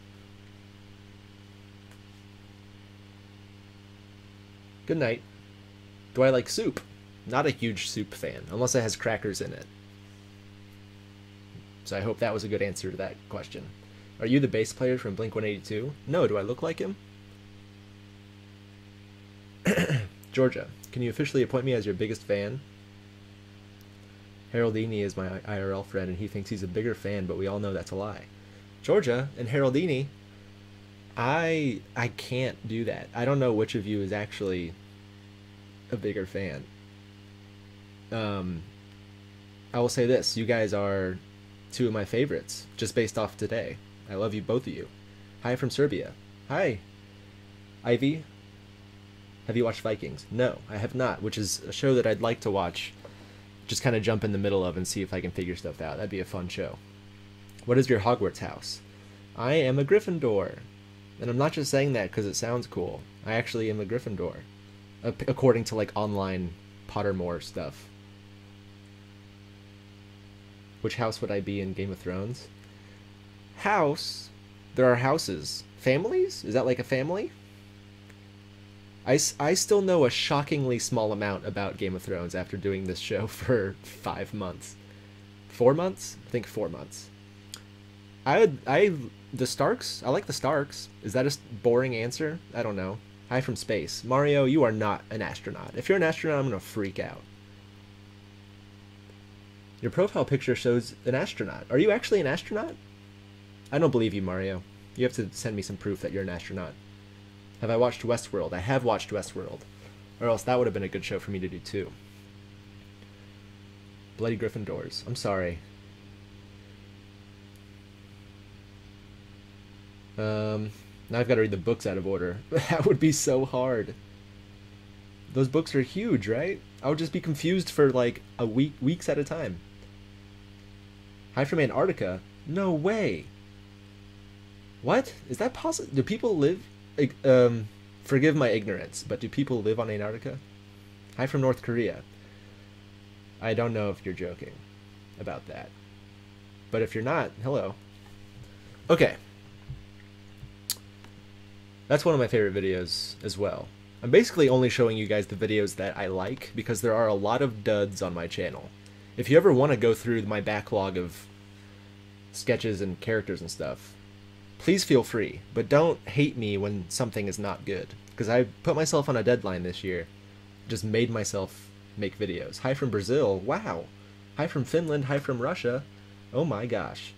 Good night. Do I like soup? Not a huge soup fan, unless it has crackers in it. So I hope that was a good answer to that question. Are you the bass player from Blink-182? No, do I look like him? Georgia, can you officially appoint me as your biggest fan? Haroldini is my IRL friend, and he thinks he's a bigger fan, but we all know that's a lie. Georgia and Haroldini, I can't do that. I don't know which of you is actually a bigger fan. I will say this, you guys are 2 of my favorites, just based off today. I love you, both of you. Hi from Serbia. Hi. Ivy, have you watched Vikings? No, I have not, which is a show that I'd like to watch. Just kind of jump in the middle of and see if I can figure stuff out. That'd be a fun show. What is your Hogwarts house? I am a Gryffindor. And I'm not just saying that because it sounds cool. I actually am a Gryffindor. According to like online Pottermore stuff. Which house would I be in Game of Thrones? House? There are houses. Families? Is that like a family? I still know a shockingly small amount about Game of Thrones after doing this show for 5 months. 4 months? I think 4 months. The Starks? I like the Starks. Is that a boring answer? I don't know. Hi from space. Mario, you are not an astronaut. If you're an astronaut, I'm gonna freak out. Your profile picture shows an astronaut. Are you actually an astronaut? I don't believe you, Mario. You have to send me some proof that you're an astronaut. Have I watched Westworld? I have watched Westworld. Or else that would have been a good show for me to do too. Bloody Gryffindors. I'm sorry. Now I've got to read the books out of order. That would be so hard. Those books are huge, right? I would just be confused for like weeks at a time. Hi from Antarctica? No way. What? Is that possible? Do people live... forgive my ignorance, but do people live on Antarctica? Hi from North Korea. I don't know if you're joking about that. But if you're not, hello. Okay. That's one of my favorite videos as well. I'm basically only showing you guys the videos that I like because there are a lot of duds on my channel. If you ever want to go through my backlog of sketches and characters and stuff, please feel free, but don't hate me when something is not good, because I put myself on a deadline this year. Just made myself make videos. Hi from Brazil. Wow. Hi from Finland. Hi from Russia. Oh my gosh.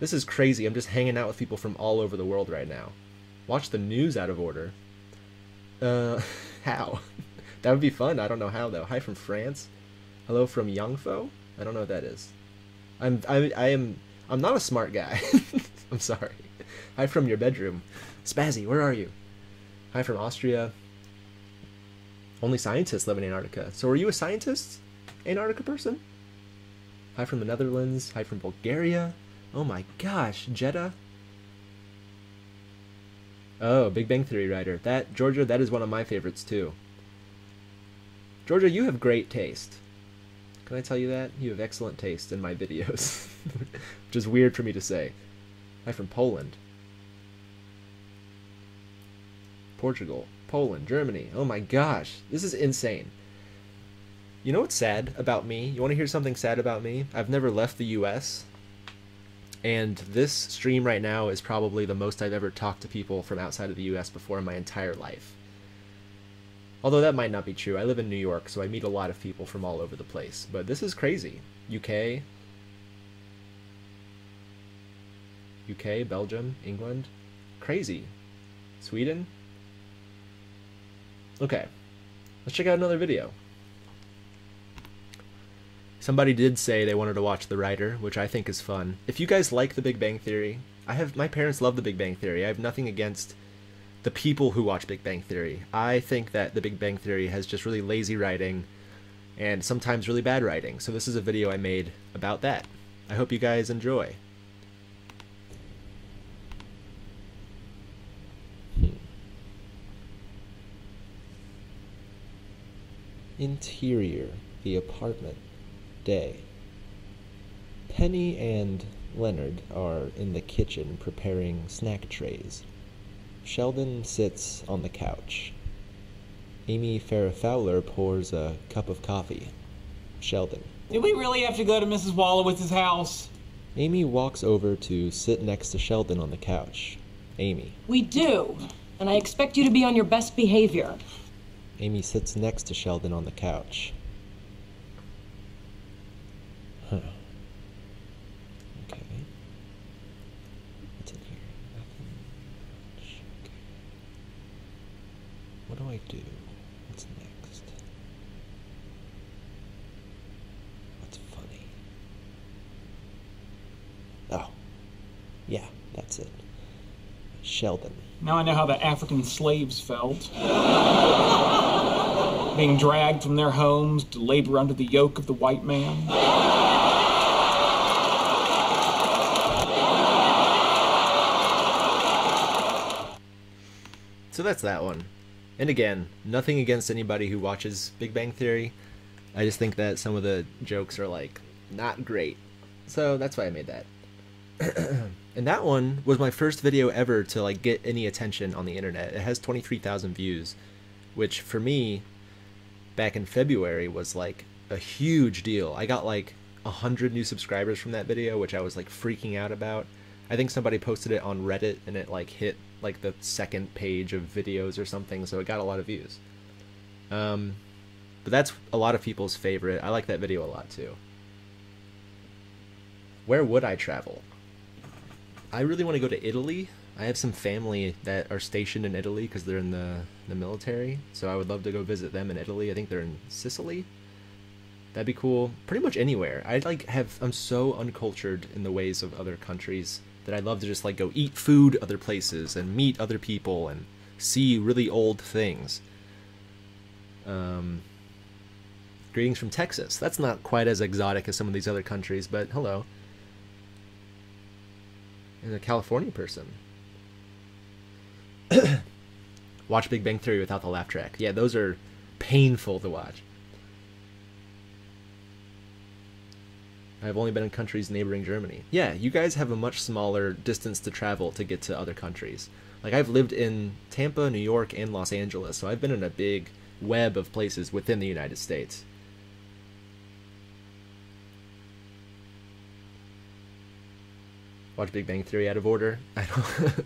This is crazy. I'm just hanging out with people from all over the world right now. Watch the news out of order. How? That would be fun. I don't know how though. Hi from France. Hello from Yangfo. I don't know what that is. I'm not a smart guy. I'm sorry. Hi from your bedroom. Spazzy, where are you? Hi from Austria. Only scientists live in Antarctica. So are you a scientist? Antarctica person? Hi from the Netherlands. Hi from Bulgaria. Oh my gosh, Jeddah. Oh, Big Bang Theory writer. That, Georgia, that is one of my favorites too. Georgia, you have great taste. Can I tell you that? You have excellent taste in my videos. Which is weird for me to say. Hi from Poland. Portugal. Poland. Germany. Oh my gosh. This is insane. You know what's sad about me? You want to hear something sad about me? I've never left the US. And this stream right now is probably the most I've ever talked to people from outside of the US before in my entire life. Although that might not be true. I live in New York, so I meet a lot of people from all over the place. But this is crazy. UK, Belgium, England. Crazy. Sweden. Okay. Let's check out another video. Somebody did say they wanted to watch The Writer, which I think is fun. If you guys like The Big Bang Theory, my parents love The Big Bang Theory. I have nothing against the people who watch Big Bang Theory. I think that The Big Bang Theory has just really lazy writing and sometimes really bad writing. So this is a video I made about that. I hope you guys enjoy. Interior, the apartment. Day. Penny and Leonard are in the kitchen preparing snack trays. Sheldon sits on the couch. Amy Farrah Fowler pours a cup of coffee. Sheldon. Did we really have to go to Mrs. Wallowitz's house? Amy walks over to sit next to Sheldon on the couch. Amy. We do, and I expect you to be on your best behavior. Amy sits next to Sheldon on the couch. Huh. Okay. What's in here? Nothing much. Okay. What do I do? What's next? What's funny? Oh. Yeah, that's it. Sheldon. Now I know how the African slaves felt. Being dragged from their homes to labor under the yoke of the white man. So that's that one. And again, nothing against anybody who watches Big Bang Theory. I just think that some of the jokes are like not great. So that's why I made that. And that one was my first video ever to like get any attention on the internet. It has 23,000 views, which for me back in February was like a huge deal. I got like 100 new subscribers from that video, which I was like freaking out about. I think somebody posted it on Reddit and it like hit like the second page of videos or something, so it got a lot of views. But that's a lot of people's favorite. I like that video a lot too. Where would I travel? I really want to go to Italy. I have some family that are stationed in Italy because they're in the military, so I would love to go visit them in Italy. I think they're in Sicily. That'd be cool. Pretty much anywhere. I'm so uncultured in the ways of other countries that I'd love to just like go eat food other places and meet other people and see really old things. Greetings from Texas. That's not quite as exotic as some of these other countries, but hello. And a California person. Watch Big Bang Theory without the laugh track. Yeah, those are painful to watch. I've only been in countries neighboring Germany. Yeah, you guys have a much smaller distance to travel to get to other countries. Like, I've lived in Tampa, New York, and Los Angeles, so I've been in a big web of places within the United States. Watch Big Bang Theory out of order.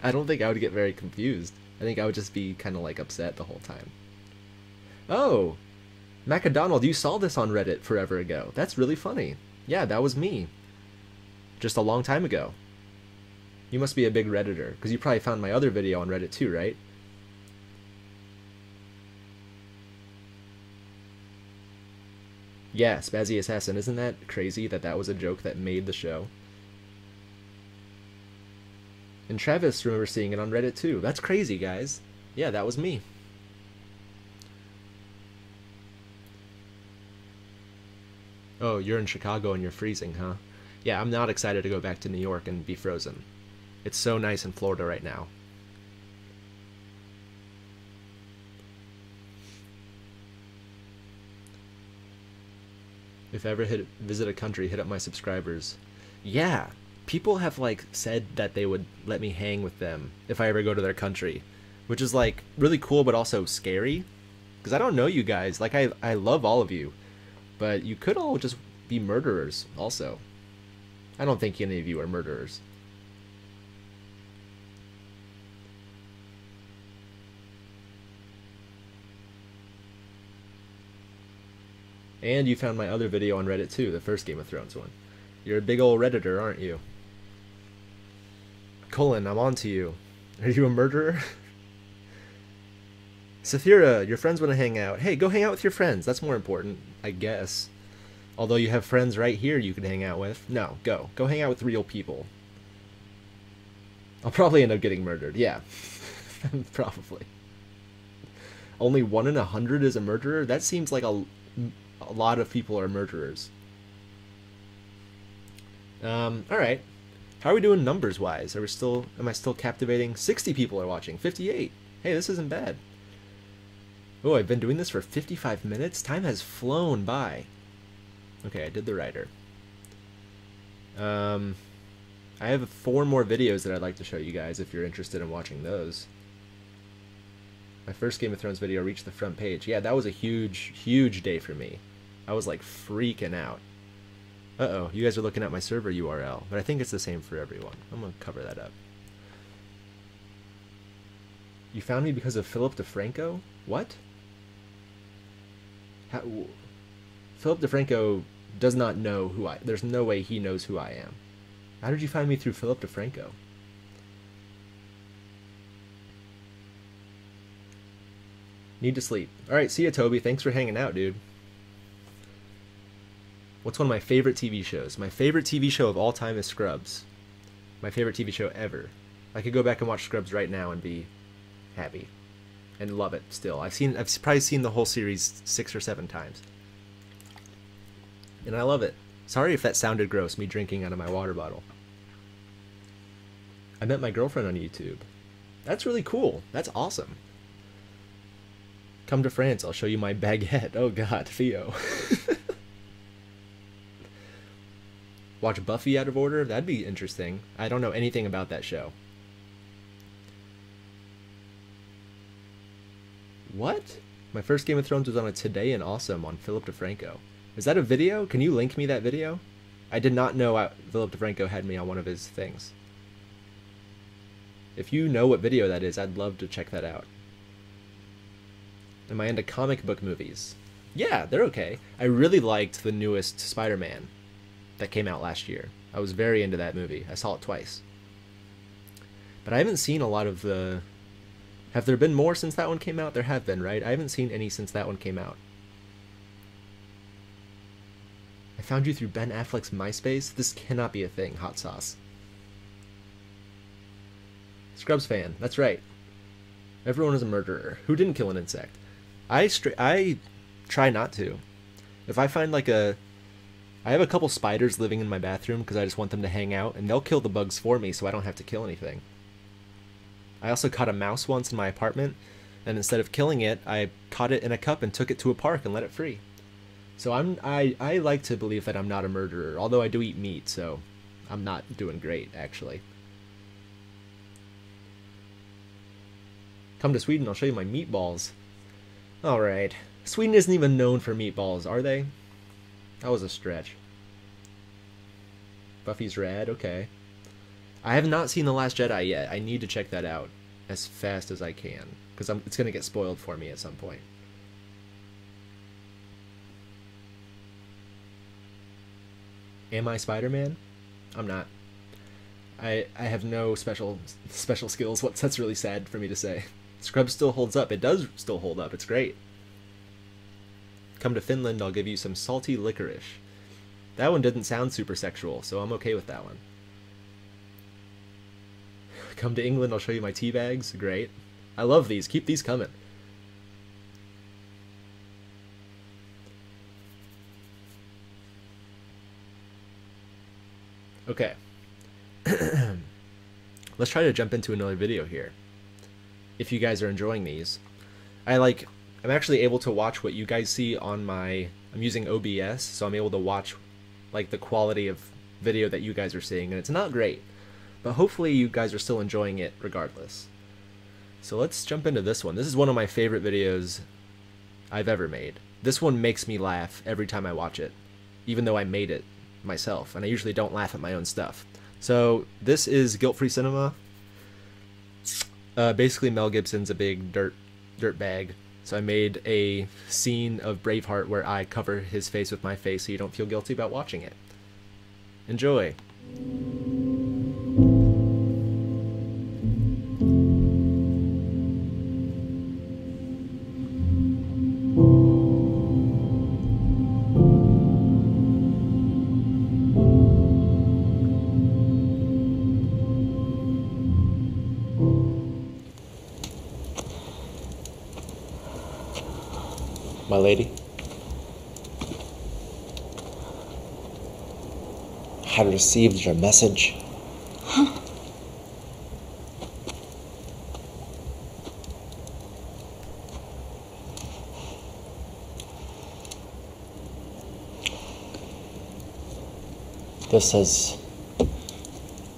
I don't think I would get very confused. I think I would just be kind of like upset the whole time. Oh, Macadonald, you saw this on Reddit forever ago. That's really funny. Yeah, that was me. Just a long time ago. You must be a big Redditor, because you probably found my other video on Reddit too, right? Yeah, Spazzy Assassin. Isn't that crazy that that was a joke that made the show? And Travis remember seeing it on Reddit too. That's crazy, guys. Yeah, that was me. Oh, you're in Chicago and you're freezing, huh? Yeah, I'm not excited to go back to New York and be frozen. It's so nice in Florida right now. If I ever visit a country, hit up my subscribers. Yeah, people have like said that they would let me hang with them if I ever go to their country, which is like really cool but also scary, because I don't know you guys. Like, I love all of you, but you could all just be murderers also. I don't think any of you are murderers. And you found my other video on Reddit too, the first Game of Thrones one. You're a big old Redditor, aren't you? Colin, I'm on to you. Are you a murderer? Saphira, your friends want to hang out. Hey, go hang out with your friends. That's more important, I guess. Although you have friends right here you can hang out with. No, go. Go hang out with real people. I'll probably end up getting murdered. Yeah. Probably. Only 1 in 100 is a murderer? That seems like a lot of people are murderers. Alright. How are we doing numbers-wise? Am I still captivating? 60 people are watching. 58. Hey, this isn't bad. Oh, I've been doing this for 55 minutes? Time has flown by. Okay, I did the writer. I have 4 more videos that I'd like to show you guys if you're interested in watching those. My first Game of Thrones video reached the front page. Yeah, that was a huge, huge day for me. I was like freaking out. Uh-oh, you guys are looking at my server URL, but I think it's the same for everyone. I'm going to cover that up. You found me because of Philip DeFranco? What? Philip DeFranco does not know who I... There's no way he knows who I am. How did you find me through Philip DeFranco? Need to sleep. Alright, see ya, Toby. Thanks for hanging out, dude. What's one of my favorite TV shows? My favorite TV show of all time is Scrubs. My favorite TV show ever. I could go back and watch Scrubs right now and be happy. And love it still. I've probably seen the whole series 6 or 7 times. And I love it. Sorry if that sounded gross, me drinking out of my water bottle. I met my girlfriend on YouTube. That's really cool. That's awesome. Come to France, I'll show you my baguette. Oh god, Theo. Watch Buffy out of order? That'd be interesting. I don't know anything about that show. What? My first Game of Thrones was on a Today and Awesome on Philip DeFranco. Is that a video? Can you link me that video? I did not know Philip DeFranco had me on one of his things. If you know what video that is, I'd love to check that out. Am I into comic book movies? Yeah, they're okay. I really liked the newest Spider-Man that came out last year. I was very into that movie. I saw it twice. But I haven't seen a lot of the... Have there been more since that one came out? There have been, right? I haven't seen any since that one came out. I found you through Ben Affleck's MySpace? This cannot be a thing, hot sauce. Scrubs fan, that's right. Everyone is a murderer. Who didn't kill an insect? I try not to. If I find like I have a couple spiders living in my bathroom because I just want them to hang out, and they'll kill the bugs for me so I don't have to kill anything. I also caught a mouse once in my apartment, and instead of killing it, I caught it in a cup and took it to a park and let it free. So I like to believe that I'm not a murderer, although I do eat meat, so I'm not doing great, actually. Come to Sweden, I'll show you my meatballs. Alright. Sweden isn't even known for meatballs, are they? That was a stretch. Buffy's rad, okay. I have not seen The Last Jedi yet. I need to check that out as fast as I can, because it's going to get spoiled for me at some point. Am I Spider-Man? I'm not. I have no special skills. That's really sad for me to say. Scrubs still holds up. It does still hold up. It's great. Come to Finland, I'll give you some salty licorice. That one didn't sound super sexual, so I'm okay with that one. Come to England, I'll show you my tea bags. Great. I love these. Keep these coming. Okay. Let's try to jump into another video here. If you guys are enjoying these. I'm actually able to watch what you guys see on my... I'm using OBS, so I'm able to watch like the quality of video that you guys are seeing, and it's not great. But hopefully you guys are still enjoying it regardless. So let's jump into this one. This is one of my favorite videos I've ever made. This one makes me laugh every time I watch it, even though I made it myself, and I usually don't laugh at my own stuff. So this is Guilt-Free Cinema. Basically Mel Gibson's a big dirt bag. So I made a scene of Braveheart where I cover his face with my face so you don't feel guilty about watching it. Enjoy. My lady, I received your message. Huh? This is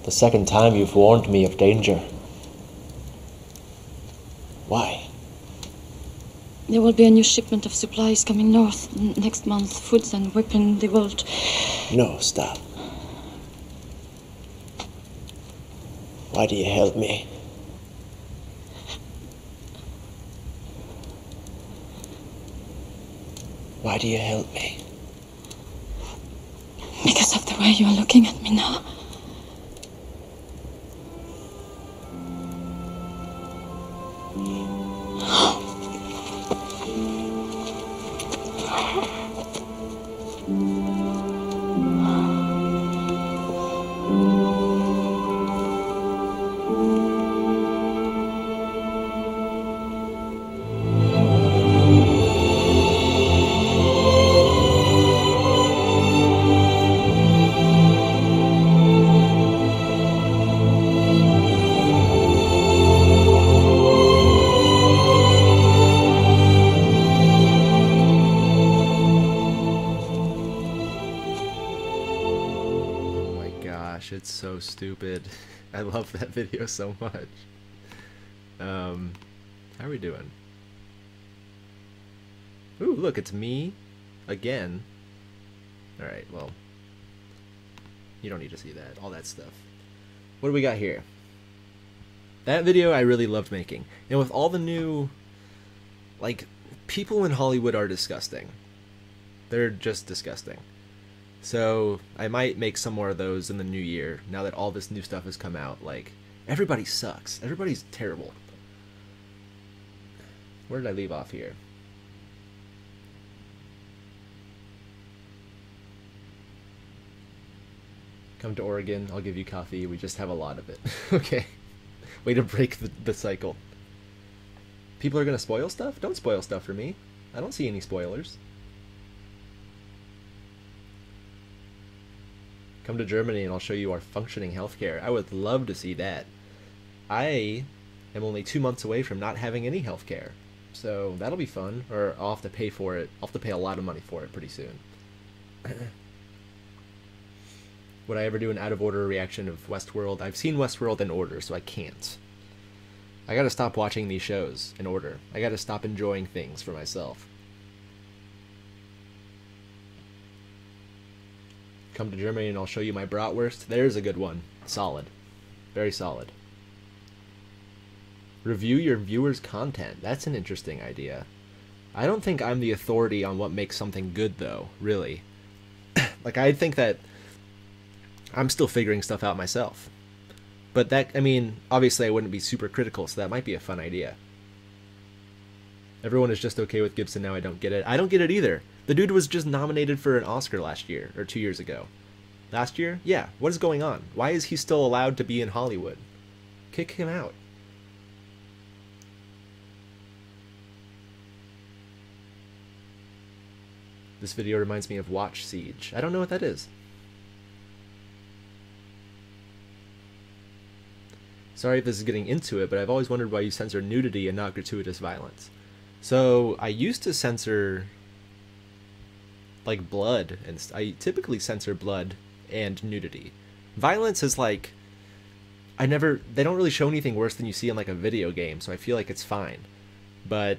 the second time you've warned me of danger. Why? There will be a new shipment of supplies coming north next month. Foods and weapons, the world. No, stop. Why do you help me? Why do you help me? Because of the way you are looking at me now. stupid. I love that video so much. How are we doing? Ooh, look, it's me again. Alright, well, you don't need to see that, all that stuff. What do we got here? That video I really loved making. And with all the new, like, people in Hollywood are disgusting. They're just disgusting. So I might make some more of those in the new year, now that all this new stuff has come out. Like, everybody sucks. Everybody's terrible. Where did I leave off here? Come to Oregon, I'll give you coffee. We just have a lot of it. Okay. Way to break the cycle. People are gonna spoil stuff? Don't spoil stuff for me. I don't see any spoilers. Come to Germany and I'll show you our functioning healthcare. I would love to see that. I am only 2 months away from not having any healthcare. So that'll be fun. Or I'll have to pay for it. I'll have to pay a lot of money for it pretty soon. Would I ever do an out-of-order reaction of Westworld? I've seen Westworld in order, so I can't. I gotta stop watching these shows in order. I gotta stop enjoying things for myself. Come to Germany and I'll show you my bratwurst. There's a good one. Solid. Very solid. Review your viewers' content. That's an interesting idea. I don't think I'm the authority on what makes something good, though, really. Like, I think that I'm still figuring stuff out myself. But that, I mean, obviously I wouldn't be super critical, so that might be a fun idea. Everyone is just okay with Gibson now. I don't get it. I don't get it either. The dude was just nominated for an Oscar last year, or 2 years ago. Last year? Yeah. What is going on? Why is he still allowed to be in Hollywood? Kick him out. This video reminds me of Watch Siege. I don't know what that is. Sorry if this is getting into it, but I've always wondered why you censor nudity and not gratuitous violence. So, I used to censor, like, blood, and I typically censor blood and nudity. Violence is like, they don't really show anything worse than you see in, like, a video game, so I feel like it's fine. But,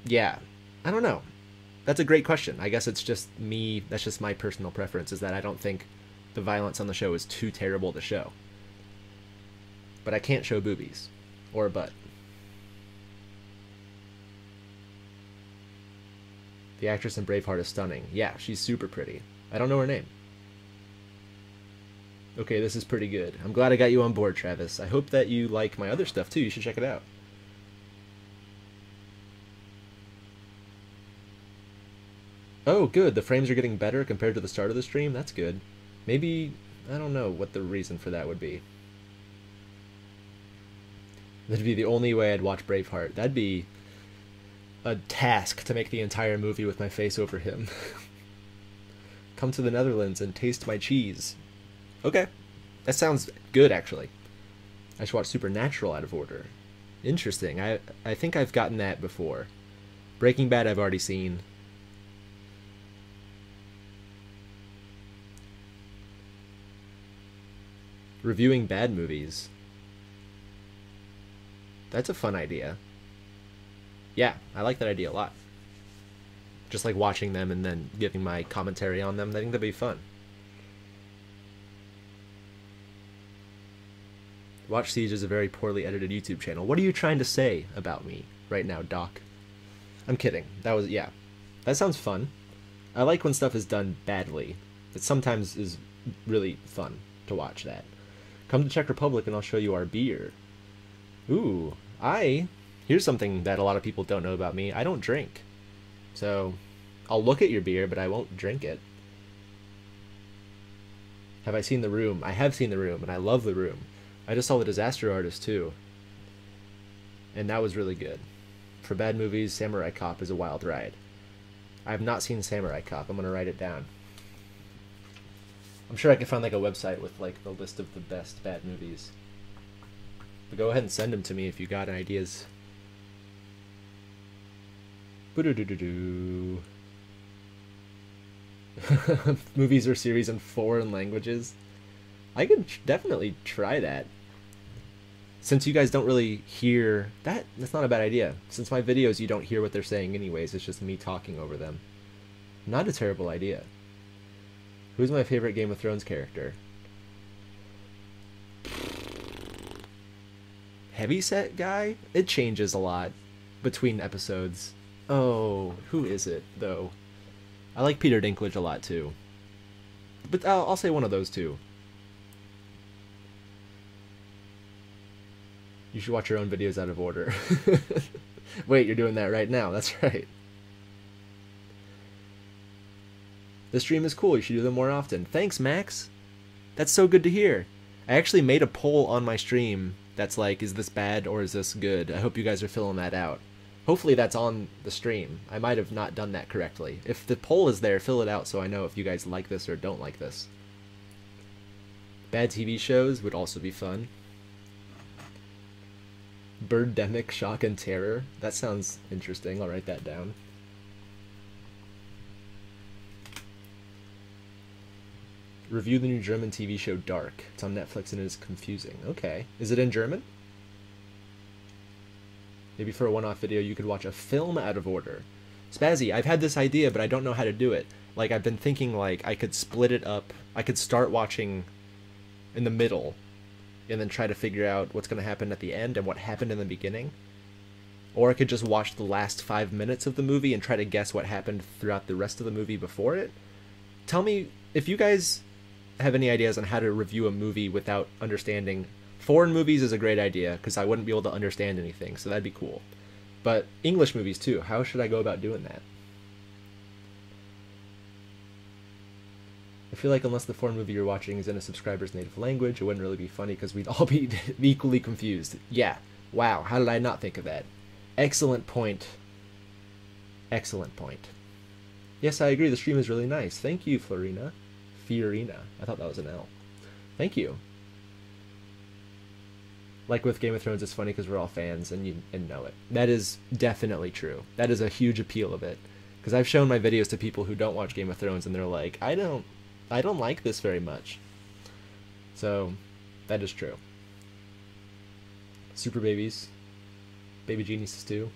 yeah, I don't know. That's a great question. I guess it's just me, that's just my personal preference, is that I don't think the violence on the show is too terrible to show. But I can't show boobies. Or a butt. The actress in Braveheart is stunning. Yeah, she's super pretty. I don't know her name. Okay, this is pretty good. I'm glad I got you on board, Travis. I hope that you like my other stuff too. You should check it out. Oh, good. The frames are getting better compared to the start of the stream. That's good. Maybe, I don't know what the reason for that would be. That'd be the only way I'd watch Braveheart. That'd be a task to make the entire movie with my face over him. Come to the Netherlands and taste my cheese. Okay. That sounds good, actually. I should watch Supernatural out of order. Interesting. I think I've gotten that before. Breaking Bad I've already seen. Reviewing bad movies. That's a fun idea. Yeah, I like that idea a lot. Just like watching them and then giving my commentary on them. I think that'd be fun. Watch Siege is a very poorly edited YouTube channel. What are you trying to say about me right now, Doc? I'm kidding. Yeah. That sounds fun. I like when stuff is done badly. It sometimes is really fun to watch that. Come to Czech Republic and I'll show you our beer. Ooh, here's something that a lot of people don't know about me. I don't drink. So, I'll look at your beer, but I won't drink it. Have I seen The Room? I have seen The Room, and I love The Room. I just saw The Disaster Artist, too. And that was really good. For bad movies, Samurai Cop is a wild ride. I have not seen Samurai Cop. I'm going to write it down. I'm sure I can find, like, a website with, like, the list of the best bad movies. But go ahead and send them to me if you got ideas. Boo-doo-doo-doo-doo. Movies or series in foreign languages? I could definitely try that. Since you guys don't really hear that, that's not a bad idea. Since my videos you don't hear what they're saying anyways, it's just me talking over them. Not a terrible idea. Who's my favorite Game of Thrones character? Heavyset guy? It changes a lot between episodes. Oh, who is it though? I like Peter Dinklage a lot too. But I'll say one of those two. You should watch your own videos out of order. Wait, you're doing that right now. That's right. The stream is cool. You should do them more often. Thanks, Max. That's so good to hear. I actually made a poll on my stream that's like, is this bad or is this good? I hope you guys are filling that out. Hopefully that's on the stream. I might have not done that correctly. If the poll is there, fill it out so I know if you guys like this or don't like this. Bad TV shows would also be fun. Birdemic Shock and Terror. That sounds interesting. I'll write that down. Review the new German TV show Dark. It's on Netflix and it is confusing. Okay. Is it in German? Maybe for a one-off video you could watch a film out of order. Spazzy, I've had this idea but I don't know how to do it. Like I've been thinking like I could split it up. I could start watching in the middle and then try to figure out what's going to happen at the end and what happened in the beginning. Or I could just watch the last 5 minutes of the movie and try to guess what happened throughout the rest of the movie before it. Tell me if you guys have any ideas on how to review a movie without understanding. Foreign movies is a great idea because I wouldn't be able to understand anything, so that'd be cool. But English movies too, how should I go about doing that? I feel like unless the foreign movie you're watching is in a subscriber's native language, it wouldn't really be funny because we'd all be equally confused. Yeah, wow, how did I not think of that? Excellent point. Excellent point. Yes, I agree, the stream is really nice. Thank you, Fiorina. I thought that was an L. Thank you. Like with Game of Thrones, it's funny because we're all fans and know it. That is definitely true. That is a huge appeal of it. Because I've shown my videos to people who don't watch Game of Thrones and they're like, I don't like this very much. So, that is true. Super Babies. Baby Geniuses too.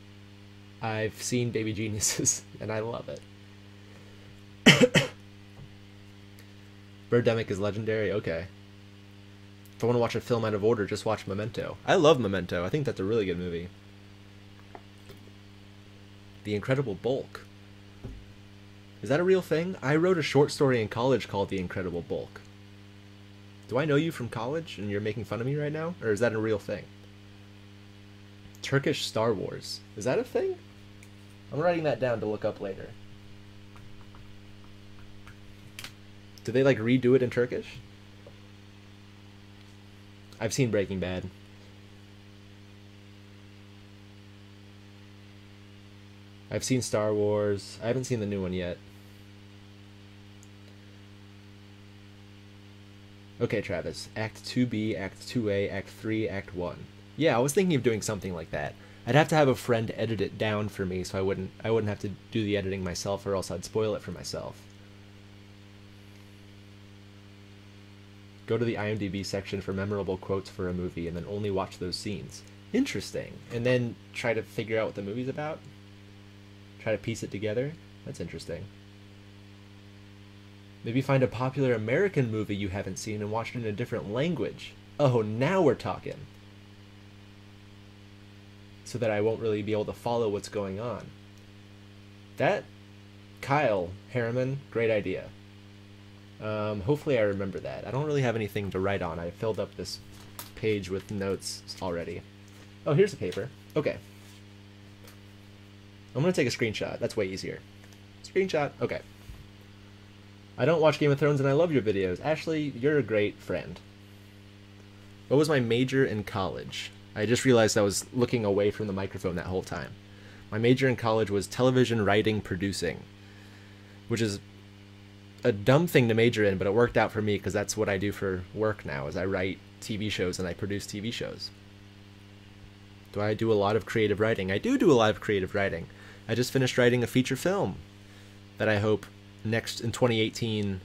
I've seen Baby Geniuses and I love it. Birdemic is legendary? Okay. If I want to watch a film out of order, just watch Memento. I love Memento. I think that's a really good movie. The Incredible Bulk. Is that a real thing? I wrote a short story in college called The Incredible Bulk. Do I know you from college and you're making fun of me right now? Or is that a real thing? Turkish Star Wars. Is that a thing? I'm writing that down to look up later. Did they like redo it in Turkish? I've seen Breaking Bad. I've seen Star Wars. I haven't seen the new one yet. Okay, Travis. Act 2B, Act 2A, Act 3, Act 1. Yeah, I was thinking of doing something like that. I'd have to have a friend edit it down for me so I wouldn't have to do the editing myself or else I'd spoil it for myself. Go to the IMDb section for memorable quotes for a movie and then only watch those scenes. Interesting. And then try to figure out what the movie's about? Try to piece it together? That's interesting. Maybe find a popular American movie you haven't seen and watch it in a different language. Oh, now we're talking. So that I won't really be able to follow what's going on. That, Kyle Harriman, great idea. Hopefully I remember that. I don't really have anything to write on. I filled up this page with notes already. Oh, here's a paper. Okay. I'm gonna take a screenshot. That's way easier. Screenshot. Okay. I don't watch Game of Thrones and I love your videos. Ashley, you're a great friend. What was my major in college? I just realized I was looking away from the microphone that whole time. My major in college was television writing producing, which is a dumb thing to major in, but it worked out for me because that's what I do for work now, is I write TV shows and I produce TV shows. Do I do a lot of creative writing? I do a lot of creative writing. I just finished writing a feature film that I hope next in 2018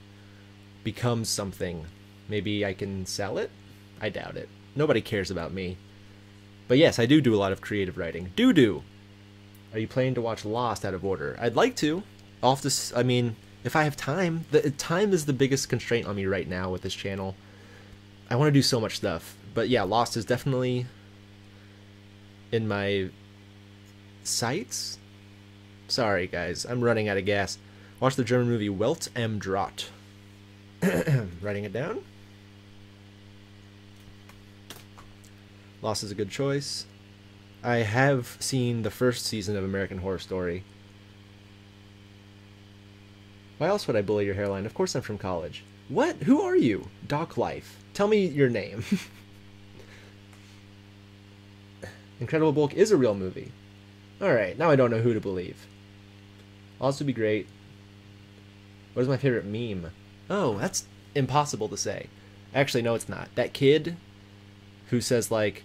becomes something Maybe I can sell it? I doubt it. Nobody cares about me. But yes, I do a lot of creative writing. Do. Are you planning to watch Lost out of order? I'd like to. I mean, if I have time. Time is the biggest constraint on me right now with this channel. I want to do so much stuff. But yeah, Lost is definitely in my sights. Sorry, guys. I'm running out of gas. Watch the German movie Welt am Draht. Writing it down. Lost is a good choice. I have seen the first season of American Horror Story. Why else would I bully your hairline? Of course I'm from college. What? Who are you? Doc Life. Tell me your name. Incredible Bulk is a real movie. Alright, now I don't know who to believe. Lost would be great. What is my favorite meme? Oh, that's impossible to say. Actually, no, it's not. That kid who says, like,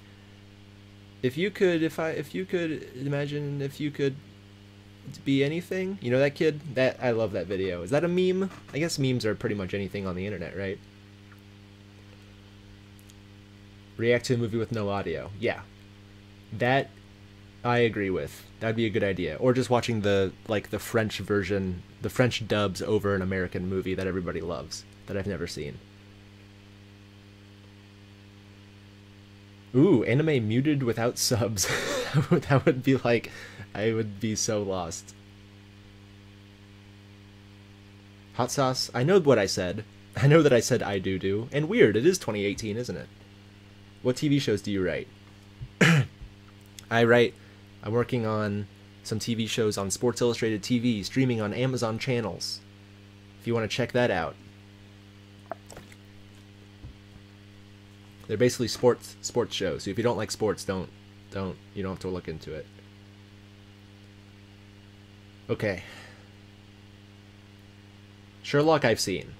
if you could be anything, you know that kid? I love that video. Is that a meme? I guess memes are pretty much anything on the internet, right? React to a movie with no audio. Yeah. That I agree with. That'd be a good idea. Or just watching the French version, the French dubs over an American movie that everybody loves, that I've never seen. Ooh, anime muted without subs. That would be like, I would be so lost. Hot sauce, I know what I said. I know that I said I do. And weird, it is 2018, isn't it? What TV shows do you write? I'm working on some TV shows on Sports Illustrated TV, streaming on Amazon channels. If you want to check that out. They're basically sports shows. So if you don't like sports, you don't have to look into it. Okay. Sherlock I've seen.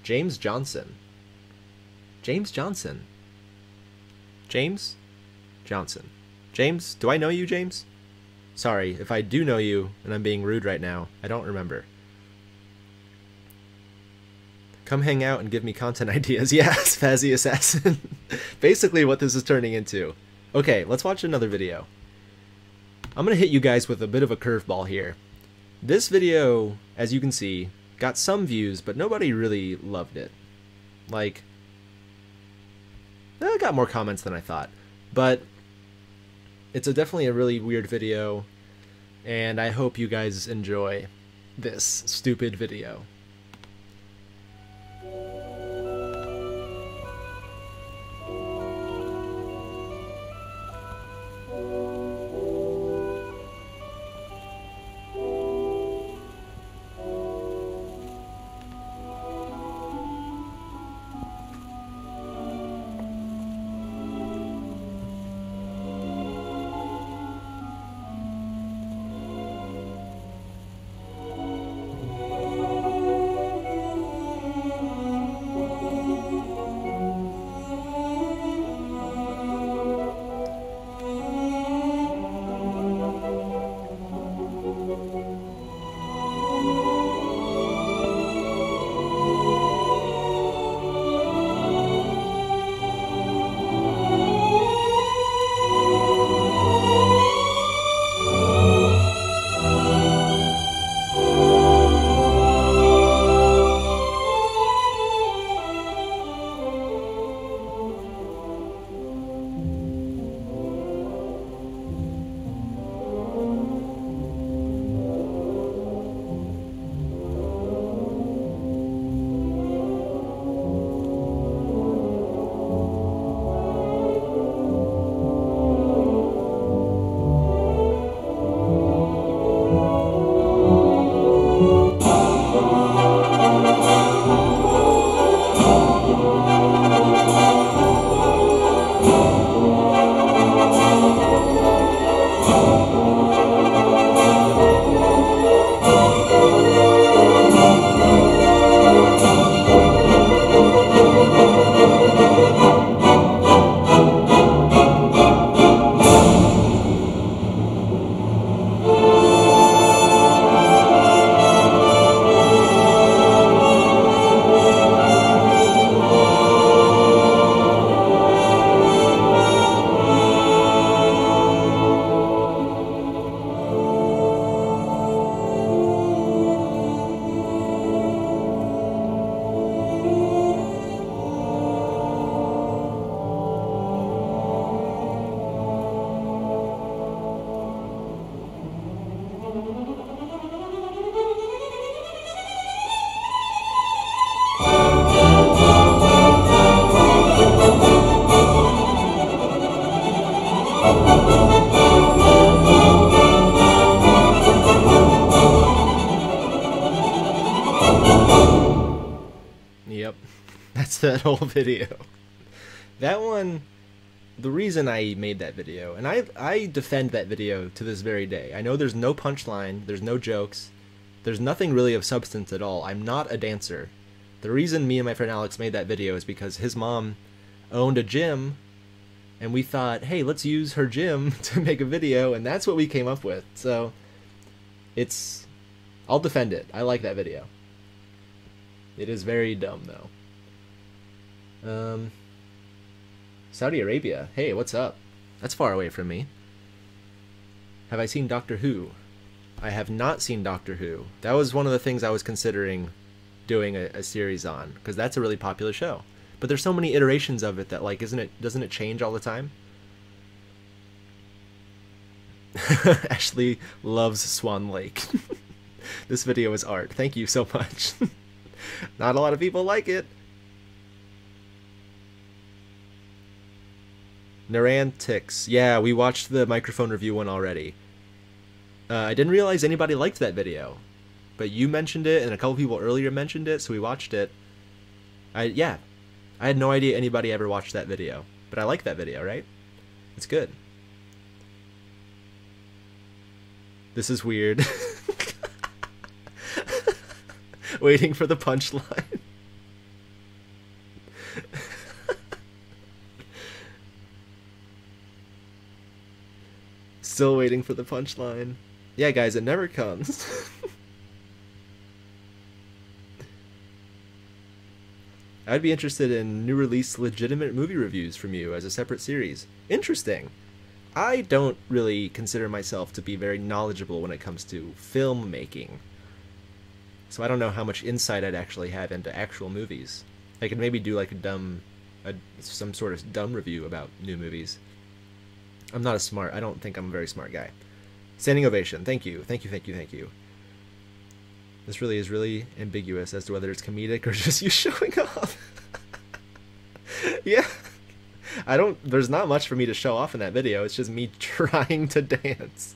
James Johnson. James, do I know you, James? Sorry, if I do know you and I'm being rude right now, I don't remember. Come hang out and give me content ideas. Yeah, Spazzy Assassin. Basically what this is turning into. Okay, let's watch another video. I'm going to hit you guys with a bit of a curveball here. This video, as you can see, got some views, but nobody really loved it. Like, I got more comments than I thought. But it's definitely a really weird video, and I hope you guys enjoy this stupid video. That's that whole video. That one, the reason I made that video, and I defend that video to this very day. I know there's no punchline, there's no jokes, there's nothing really of substance at all. I'm not a dancer. The reason me and my friend Alex made that video is because his mom owned a gym, and we thought, hey, let's use her gym to make a video, and that's what we came up with. So, I'll defend it. I like that video. It is very dumb, though. Saudi Arabia. Hey, what's up? That's far away from me. Have I seen Doctor Who? I have not seen Doctor Who. That was one of the things I was considering doing a series on, because that's a really popular show. But there's so many iterations of it that, like, doesn't it change all the time? Ashley loves Swan Lake. This video is art. Thank you so much. Not a lot of people like it. Narantix. Yeah, we watched the microphone review one already. I didn't realize anybody liked that video. But you mentioned it, and a couple people earlier mentioned it, so we watched it. Yeah. I had no idea anybody ever watched that video. But I like that video, right? It's good. This is weird. Waiting for the punchline. Still waiting for the punchline. Yeah, guys, it never comes. I'd be interested in new release legitimate movie reviews from you as a separate series. Interesting. I don't really consider myself to be very knowledgeable when it comes to filmmaking. So I don't know how much insight I'd actually have into actual movies. I could maybe do like some sort of dumb review about new movies. I don't think I'm a very smart guy. Standing ovation. Thank you. Thank you, thank you, thank you. This really is really ambiguous as to whether it's comedic or just you showing off. Yeah. There's not much for me to show off in that video. It's just me trying to dance.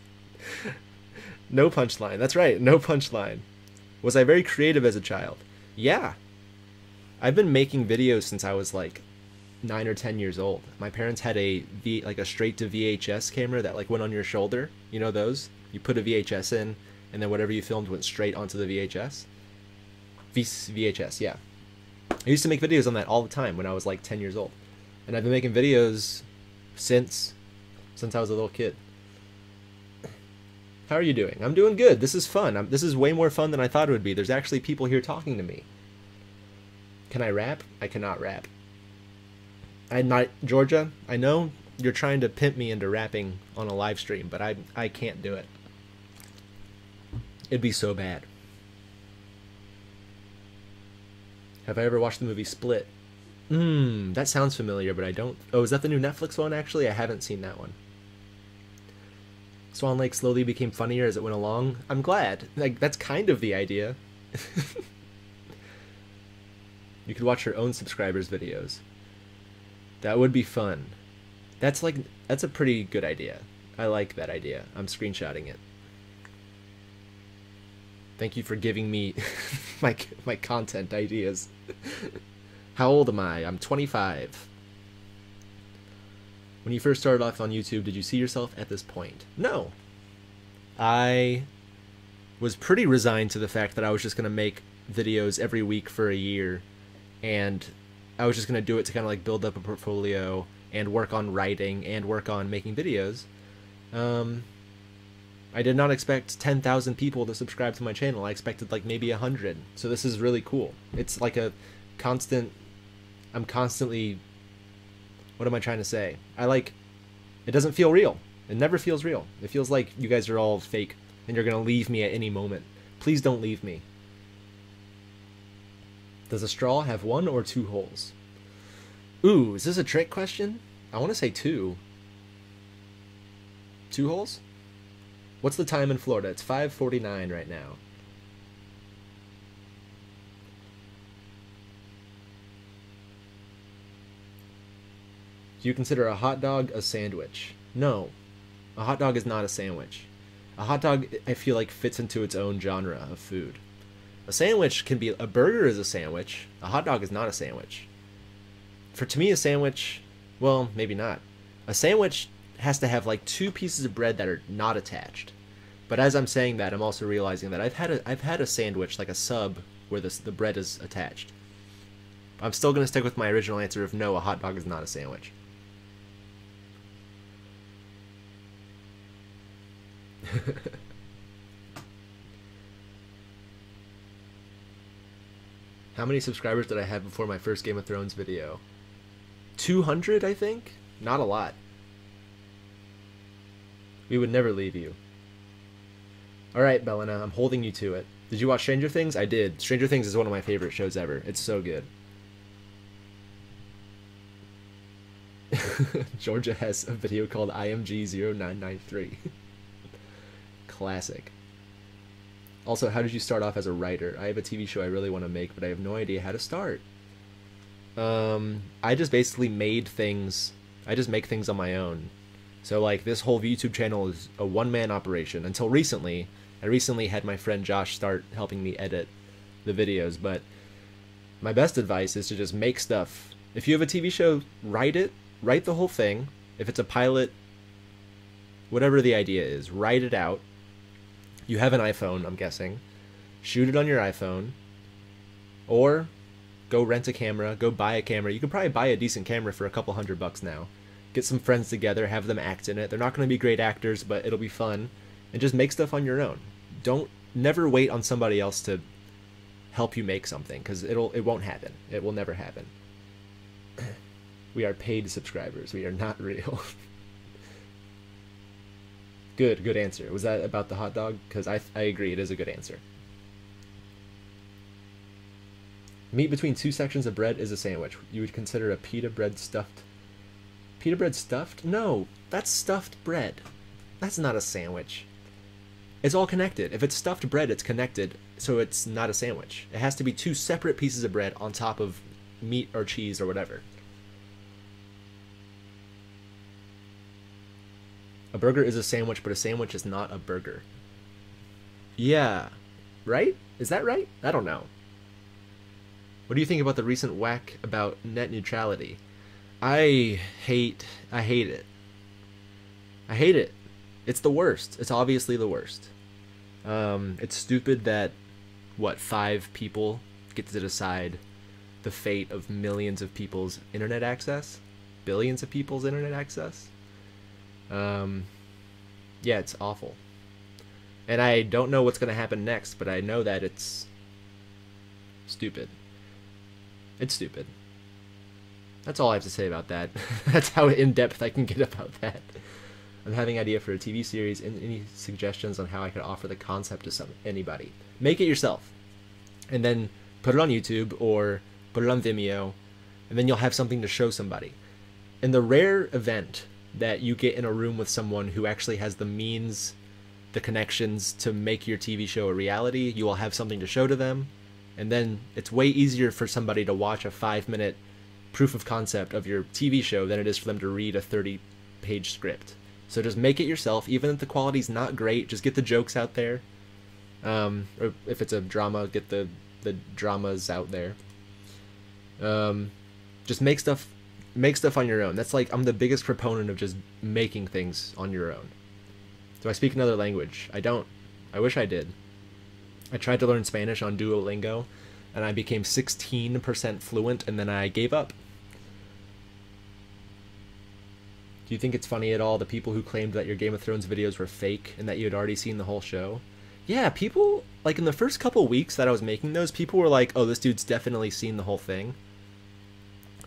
No punchline. That's right. No punchline. Was I very creative as a child? Yeah. I've been making videos since I was like 9 or 10 years old. My parents had a straight to VHS camera that like went on your shoulder. You know those? You put a VHS in, and then whatever you filmed went straight onto the VHS. VHS, yeah. I used to make videos on that all the time when I was like 10 years old. And I've been making videos since I was a little kid. How are you doing? I'm doing good. This is fun. This is way more fun than I thought it would be. There's actually people here talking to me. Can I rap? I cannot rap. Georgia, I know you're trying to pimp me into rapping on a live stream, but I can't do it. It'd be so bad. Have I ever watched the movie Split? That sounds familiar, but I don't... Oh, is that the new Netflix one, actually? I haven't seen that one. Swan Lake slowly became funnier as it went along. I'm glad. Like, that's kind of the idea. You could watch your own subscribers' videos. That would be fun. That's a pretty good idea. I like that idea. I'm screenshotting it. Thank you for giving me my content ideas. How old am I? I'm 25. When you first started off on YouTube, did you see yourself at this point? No. I was pretty resigned to the fact that I was just going to make videos every week for a year, and I was just going to do it to kind of like build up a portfolio and work on writing and work on making videos. I did not expect 10,000 people to subscribe to my channel. I expected like maybe 100. So this is really cool. It's like a constant... I'm constantly... What am I trying to say? It doesn't feel real. It never feels real. It feels like you guys are all fake and you're going to leave me at any moment. Please don't leave me. Does a straw have 1 or 2 holes? Ooh, is this a trick question? I want to say 2. 2 holes? What's the time in Florida? It's 5:49 right now. Do you consider a hot dog a sandwich? No. A hot dog is not a sandwich. A hot dog, I feel like, fits into its own genre of food. A sandwich can be... A burger is a sandwich. A hot dog is not a sandwich. to me, a sandwich, well, maybe not. A sandwich has to have like 2 pieces of bread that are not attached. But as I'm saying that, I'm also realizing that I've had a sandwich, like a sub, where the bread is attached. I'm still going to stick with my original answer of no, a hot dog is not a sandwich. How many subscribers did I have before my first Game of Thrones video? 200, I think? Not a lot. We would never leave you. Alright, Bellina, I'm holding you to it. Did you watch Stranger Things? I did. Stranger Things is one of my favorite shows ever. It's so good. Georgia has a video called IMG0993. Classic. Also, how did you start off as a writer? I have a TV show I really want to make, but I have no idea how to start. I just basically made things. I just make things on my own. So, like, this whole YouTube channel is a one-man operation. Until recently, I recently had my friend Josh start helping me edit the videos, but my best advice is to just make stuff. If you have a TV show, write it. Write the whole thing. If it's a pilot, whatever the idea is, write it out. You have an iPhone, I'm guessing. Shoot it on your iPhone. Or go rent a camera, go buy a camera. You could probably buy a decent camera for a couple $100 now. Get some friends together, have them act in it. They're not going to be great actors, but it'll be fun. And just make stuff on your own. Never wait on somebody else to help you make something, because it won't happen. It will never happen. We are paid subscribers. We are not real. Good answer. Was that about the hot dog? Because I agree, it is a good answer. Meat between 2 sections of bread is a sandwich. You would consider a pita bread stuffed. Pita bread stuffed? No, that's stuffed bread. That's not a sandwich. It's all connected. If it's stuffed bread, it's connected, so it's not a sandwich. It has to be 2 separate pieces of bread on top of meat or cheese or whatever. A burger is a sandwich, but a sandwich is not a burger. Yeah. Right? Is that right? I don't know. What do you think about the recent whack about net neutrality? I hate it. I hate it. It's the worst. It's obviously the worst. It's stupid that, 5 people get to decide the fate of millions of people's internet access? Billions of people's internet access? Yeah, it's awful. And I don't know what's going to happen next, but I know that it's stupid. It's stupid. That's all I have to say about that. That's how in-depth I can get about that. I'm having an idea for a TV series. Any suggestions on how I could offer the concept to anybody? Make it yourself. And then put it on YouTube or put it on Vimeo. And then you'll have something to show somebody. In the rare event that you get in a room with someone who actually has the means, the connections to make your TV show a reality, you will have something to show to them. And then it's way easier for somebody to watch a 5-minute proof of concept of your TV show than it is for them to read a 30-page script. So just make it yourself. Even if the quality's not great, just get the jokes out there. Or if it's a drama, get the dramas out there. Just make stuff on your own. That's like, I'm the biggest proponent of just making things on your own. Do I speak another language? I don't. I wish I did. I tried to learn Spanish on Duolingo, and I became 16% fluent, and then I gave up. Do you think it's funny at all, the people who claimed that your Game of Thrones videos were fake and that you had already seen the whole show? Yeah, people, like, in the first couple weeks that I was making those, people were like, oh, this dude's definitely seen the whole thing.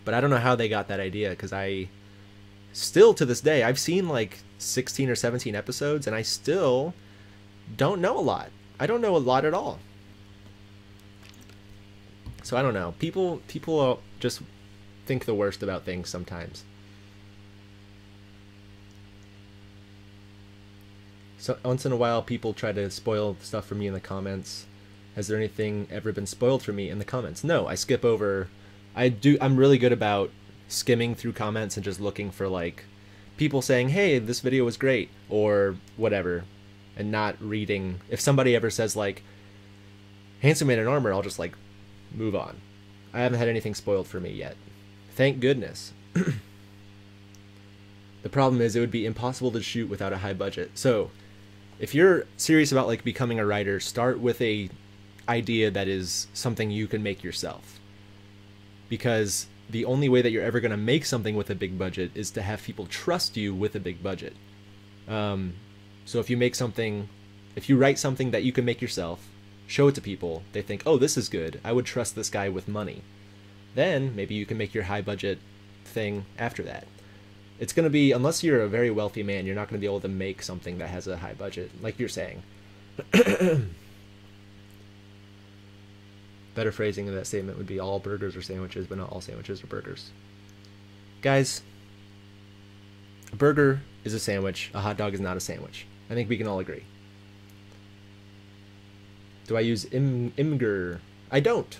But I don't know how they got that idea, because I still, to this day, I've seen like 16 or 17 episodes, and I still don't know a lot. I don't know a lot at all. So I don't know. People just think the worst about things sometimes. So once in a while, people try to spoil stuff for me in the comments. Has there anything ever been spoiled for me in the comments? No, I skip over. I'm really good about skimming through comments and just looking for, like, people saying, hey, this video was great, or whatever, and not reading. If somebody ever says, like, handsome man in armor, I'll just, like, move on. I haven't had anything spoiled for me yet, Thank goodness. The problem is it would be impossible to shoot without a high budget. So if you're serious about like becoming a writer, start with a idea that is something you can make yourself. Because the only way that you're ever going to make something with a big budget is to have people trust you with a big budget. So if you make something, if you write something that you can make yourself, show it to people, they think, oh, this is good, I would trust this guy with money. Then maybe you can make your high budget thing after that. It's going to be, unless you're a very wealthy man, you're not going to be able to make something that has a high budget, like you're saying. Better phrasing of that statement would be all burgers are sandwiches, but not all sandwiches are burgers. Guys, a burger is a sandwich, a hot dog is not a sandwich. I think we can all agree. Do I use Imgur? I don't.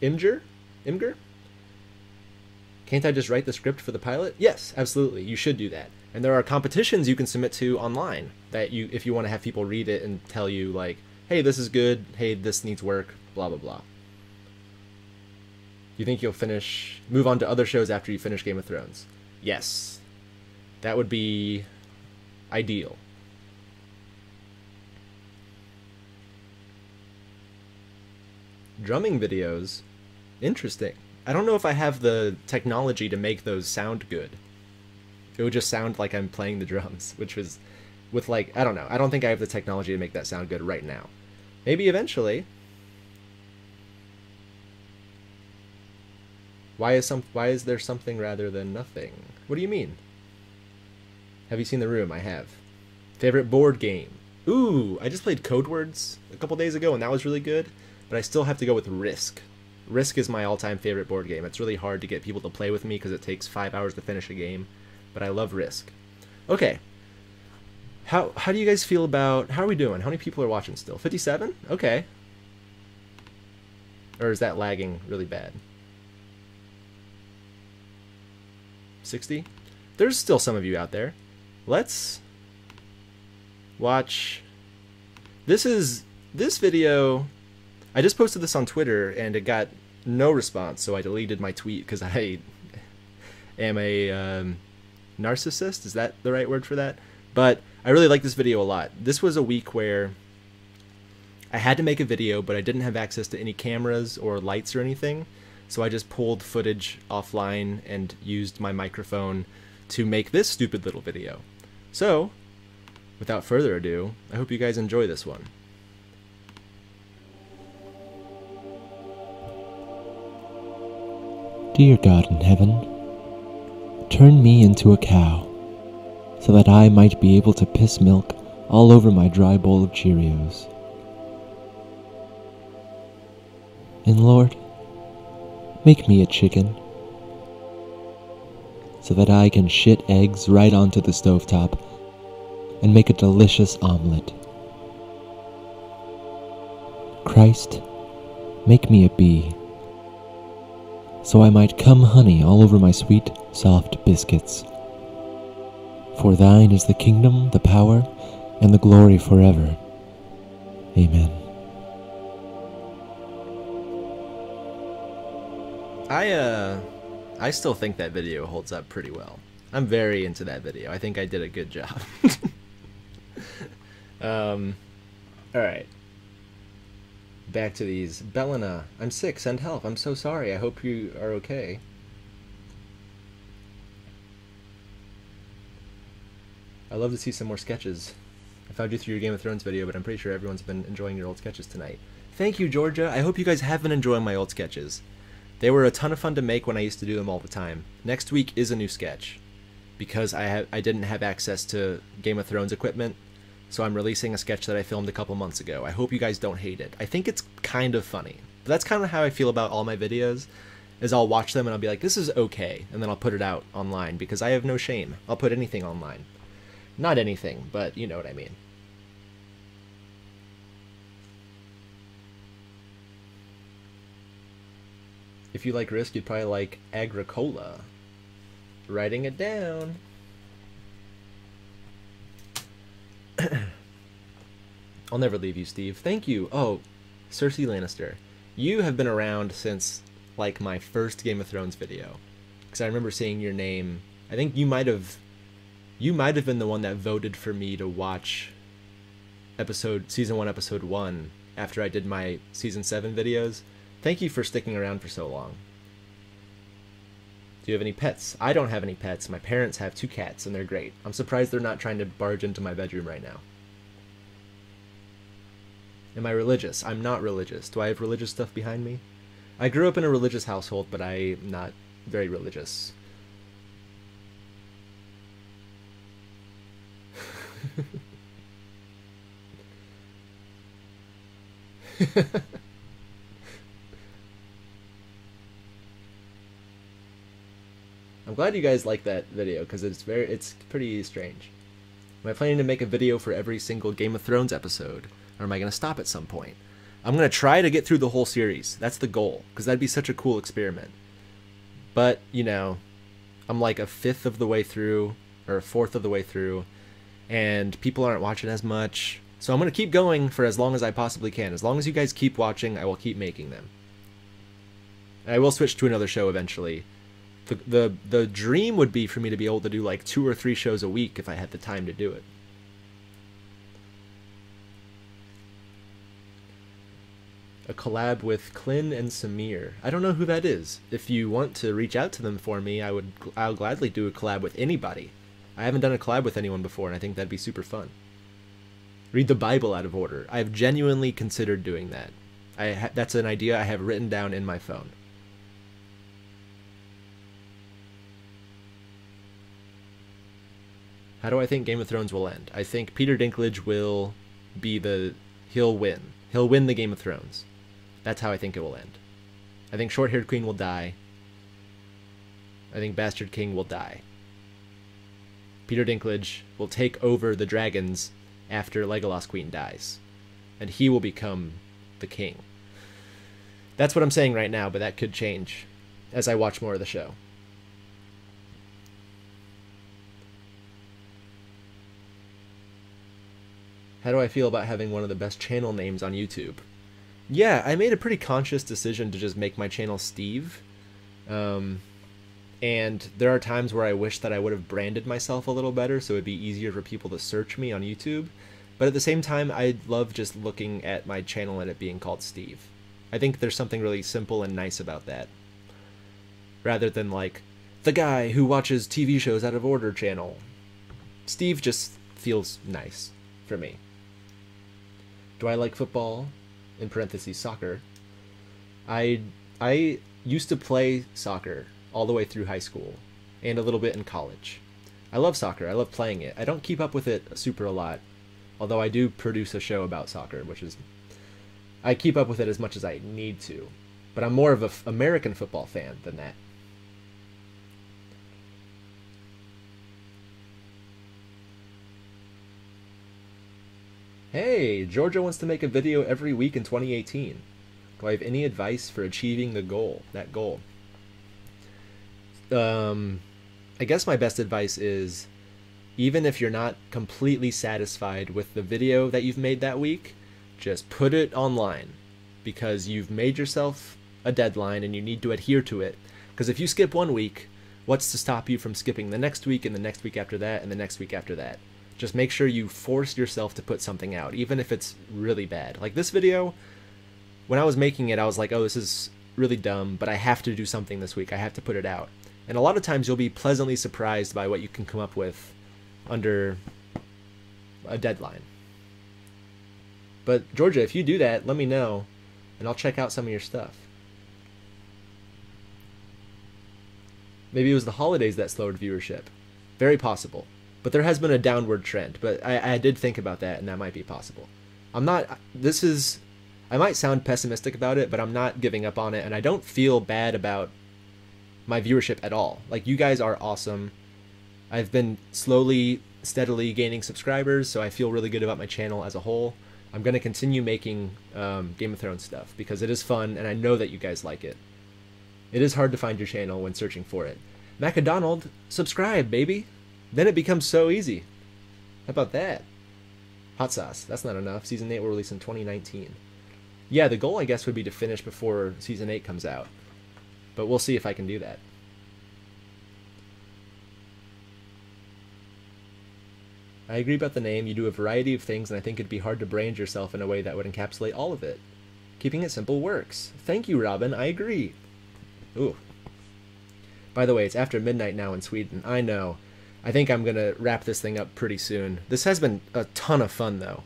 Imgur? Imgur? Can't I just write the script for the pilot? Yes, absolutely. You should do that. And there are competitions you can submit to online that you, if you want to have people read it and tell you like, hey, this is good, hey, this needs work, blah, blah, blah. You think you'll move on to other shows after you finish Game of Thrones? Yes. That would be ideal. Drumming videos? Interesting. I don't know if I have the technology to make those sound good. It would just sound like I'm playing the drums, which was with like, I don't know. I don't think I have the technology to make that sound good right now. Maybe eventually. Why is there something rather than nothing? What do you mean? Have you seen The Room? I have. Favorite board game? Ooh, I just played Code Words a couple days ago and that was really good, but I still have to go with Risk. Risk is my all-time favorite board game. It's really hard to get people to play with me because it takes 5 hours to finish a game, but I love Risk. Okay. How do you guys feel about... How are we doing? How many people are watching still? 57? Okay. Or is that lagging really bad? 60? There's still some of you out there. Let's watch... This video... I just posted this on Twitter and it got no response, so I deleted my tweet because I am a narcissist. Is that the right word for that? But I really like this video a lot. This was a week where I had to make a video, but I didn't have access to any cameras or lights or anything, so I just pulled footage offline and used my microphone to make this stupid little video. So, without further ado, I hope you guys enjoy this one. Dear God in heaven, turn me into a cow, so that I might be able to piss milk all over my dry bowl of Cheerios. And Lord, make me a chicken, so that I can shit eggs right onto the stovetop and make a delicious omelet. Christ, make me a bee, so I might come honey all over my sweet, soft biscuits. For thine is the kingdom, the power, and the glory forever. Amen. I still think that video holds up pretty well. I'm very into that video. I think I did a good job. Alright. Back to these. Bellina, I'm sick, send help. I'm so sorry. I hope you are okay. I love to see some more sketches. I found you through your Game of Thrones video, but I'm pretty sure everyone's been enjoying your old sketches tonight. Thank you, Georgia. I hope you guys have been enjoying my old sketches. They were a ton of fun to make when I used to do them all the time. Next week is a new sketch, because I didn't have access to Game of Thrones equipment, so I'm releasing a sketch that I filmed a couple months ago. I hope you guys don't hate it. I think it's kind of funny. But that's kind of how I feel about all my videos, is I'll watch them and I'll be like, this is okay, and then I'll put it out online, because I have no shame. I'll put anything online. Not anything, but you know what I mean. If you like Risk, you'd probably like Agricola. Writing it down. I'll never leave you, Steve. Thank you. Oh, Cersei Lannister. You have been around since, like, my first Game of Thrones video. because I remember seeing your name. I think you might have been the one that voted for me to watch season 1 episode 1 after I did my season 7 videos. Thank you for sticking around for so long. Do you have any pets? I don't have any pets. My parents have 2 cats and they're great. I'm surprised they're not trying to barge into my bedroom right now. Am I religious? I'm not religious. Do I have religious stuff behind me? I grew up in a religious household, but I'm not very religious. I'm glad you guys like that video, because it's pretty strange. Am I planning to make a video for every single Game of Thrones episode? Or am I going to stop at some point? I'm going to try to get through the whole series. That's the goal, because that'd be such a cool experiment. But, you know, I'm like a 5th of the way through, or a 4th of the way through, and people aren't watching as much. So I'm going to keep going for as long as I possibly can. As long as you guys keep watching, I will keep making them. And I will switch to another show eventually. The dream would be for me to be able to do like 2 or 3 shows a week if I had the time to do it. A collab with Clint and Samir. I don't know who that is. If you want to reach out to them for me, I'll gladly do a collab with anybody. I haven't done a collab with anyone before, and I think that'd be super fun. Read the Bible out of order. I have genuinely considered doing that. That's an idea I have written down in my phone. How do I think Game of Thrones will end? I think Peter Dinklage will he'll win. He'll win the Game of Thrones. That's how I think it will end. I think Short-Haired Queen will die. I think Bastard King will die. Peter Dinklage will take over the dragons after Legolas Queen dies. And he will become the king. That's what I'm saying right now, but that could change as I watch more of the show. How do I feel about having one of the best channel names on YouTube? Yeah, I made a pretty conscious decision to just make my channel Steve. And there are times where I wish that I would have branded myself a little better so it'd be easier for people to search me on YouTube. But at the same time, I love just looking at my channel and it being called Steve. I think there's something really simple and nice about that. Rather than like, the guy who watches TV shows out of order channel. Steve just feels nice for me. Do I like football? In parentheses, soccer. I used to play soccer all the way through high school and a little bit in college. I love soccer. I love playing it. I don't keep up with it super a lot, although I do produce a show about soccer, which is... I keep up with it as much as I need to, but I'm more of an American football fan than that. Hey, Georgia wants to make a video every week in 2018. Do I have any advice for achieving that goal? I guess my best advice is, even if you're not completely satisfied with the video that you've made that week, just put it online, because you've made yourself a deadline and you need to adhere to it. Because if you skip one week, what's to stop you from skipping the next week and the next week after that and the next week after that? Just make sure you force yourself to put something out, even if it's really bad. Like this video, when I was making it, I was like, oh, this is really dumb, but I have to do something this week. I have to put it out. And a lot of times you'll be pleasantly surprised by what you can come up with under a deadline. But Georgia, if you do that, let me know, and I'll check out some of your stuff. Maybe it was the holidays that slowed viewership. Very possible. But there has been a downward trend. But I did think about that, and that might be possible. I might sound pessimistic about it, but I'm not giving up on it, and I don't feel bad about my viewership at all. Like, you guys are awesome. I've been slowly, steadily gaining subscribers, so I feel really good about my channel as a whole. I'm going to continue making Game of Thrones stuff, because it is fun, and I know that you guys like it. It is hard to find your channel when searching for it. Macdonald, subscribe, baby! Then it becomes so easy. How about that? Hot sauce. That's not enough. Season 8 will release in 2019. Yeah, the goal, I guess, would be to finish before Season 8 comes out. But we'll see if I can do that. I agree about the name. You do a variety of things, and I think it'd be hard to brand yourself in a way that would encapsulate all of it. Keeping it simple works. Thank you, Robin. I agree. Ooh. By the way, it's after midnight now in Sweden. I know. I think I'm going to wrap this thing up pretty soon. This has been a ton of fun, though.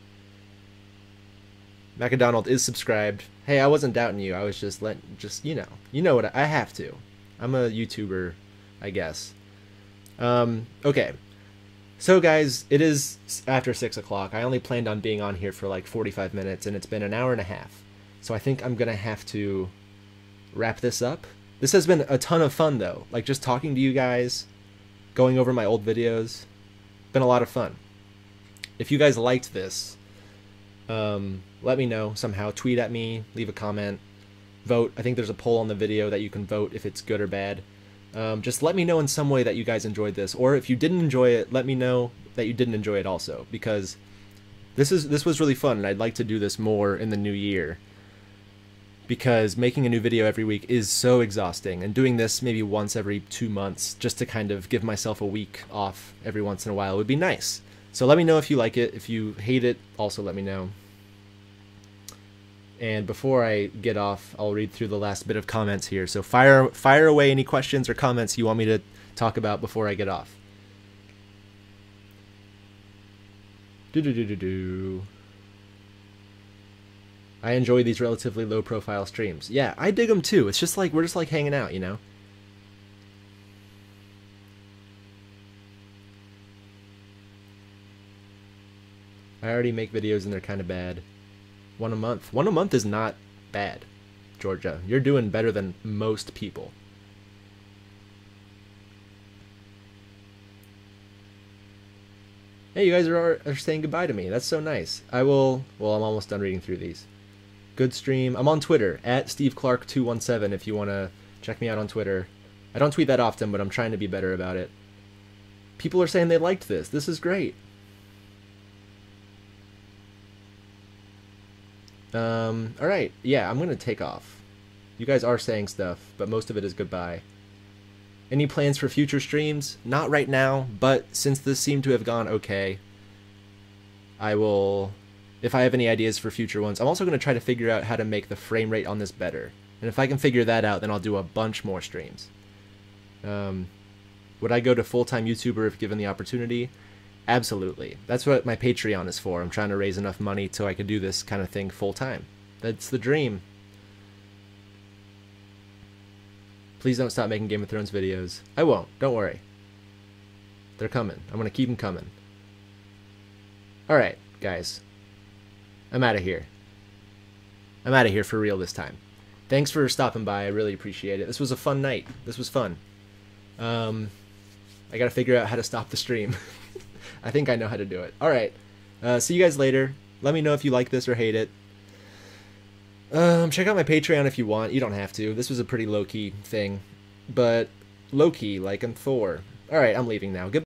Macadonald is subscribed. Hey, I wasn't doubting you. I was just you know what I have to. I'm a YouTuber, I guess. Okay. So guys, it is after 6 o'clock. I only planned on being on here for like 45 minutes, and it's been an hour and a half. So I think I'm gonna have to wrap this up. This has been a ton of fun, though. Like, just talking to you guys, going over my old videos. Been a lot of fun. If you guys liked this, let me know somehow. Tweet at me, leave a comment, vote. I think there's a poll on the video that you can vote if it's good or bad. Just let me know in some way that you guys enjoyed this, or if you didn't enjoy it, let me know that you didn't enjoy it also, because this was really fun, and I'd like to do this more in the new year, because making a new video every week is so exhausting, and doing this maybe once every 2 months just to kind of give myself a week off every once in a while would be nice. So let me know if you like it. If you hate it, also let me know. And before I get off, I'll read through the last bit of comments here. So fire away any questions or comments you want me to talk about before I get off. I enjoy these relatively low profile streams. Yeah, I dig them too. It's just like, we're just like hanging out, you know? I already make videos and they're kind of bad. One a month. One a month is not bad, Georgia. You're doing better than most people. Hey, you guys are saying goodbye to me. That's so nice. Well, I'm almost done reading through these. Good stream. I'm on Twitter, at SteveClark217 if you want to check me out on Twitter. I don't tweet that often, but I'm trying to be better about it. People are saying they liked this. This is great. Alright, yeah, I'm gonna take off. You guys are saying stuff, but most of it is goodbye. Any plans for future streams? Not right now, but since this seemed to have gone okay, I will, if I have any ideas for future ones. I'm also going to try to figure out how to make the frame rate on this better. And if I can figure that out, then I'll do a bunch more streams. Would I go to full-time YouTuber if given the opportunity? Absolutely. That's what my Patreon is for. I'm trying to raise enough money so I could do this kind of thing full-time. That's the dream. Please don't stop making Game of Thrones videos. I won't. Don't worry. They're coming. I'm going to keep them coming. Alright, guys. I'm out of here. I'm out of here for real this time. Thanks for stopping by. I really appreciate it. This was a fun night. This was fun. I got to figure out how to stop the stream. I think I know how to do it. Alright. See you guys later. Let me know if you like this or hate it. Check out my Patreon if you want. You don't have to. This was a pretty low-key thing. But low-key, like I'm Thor. Alright, I'm leaving now. Goodbye.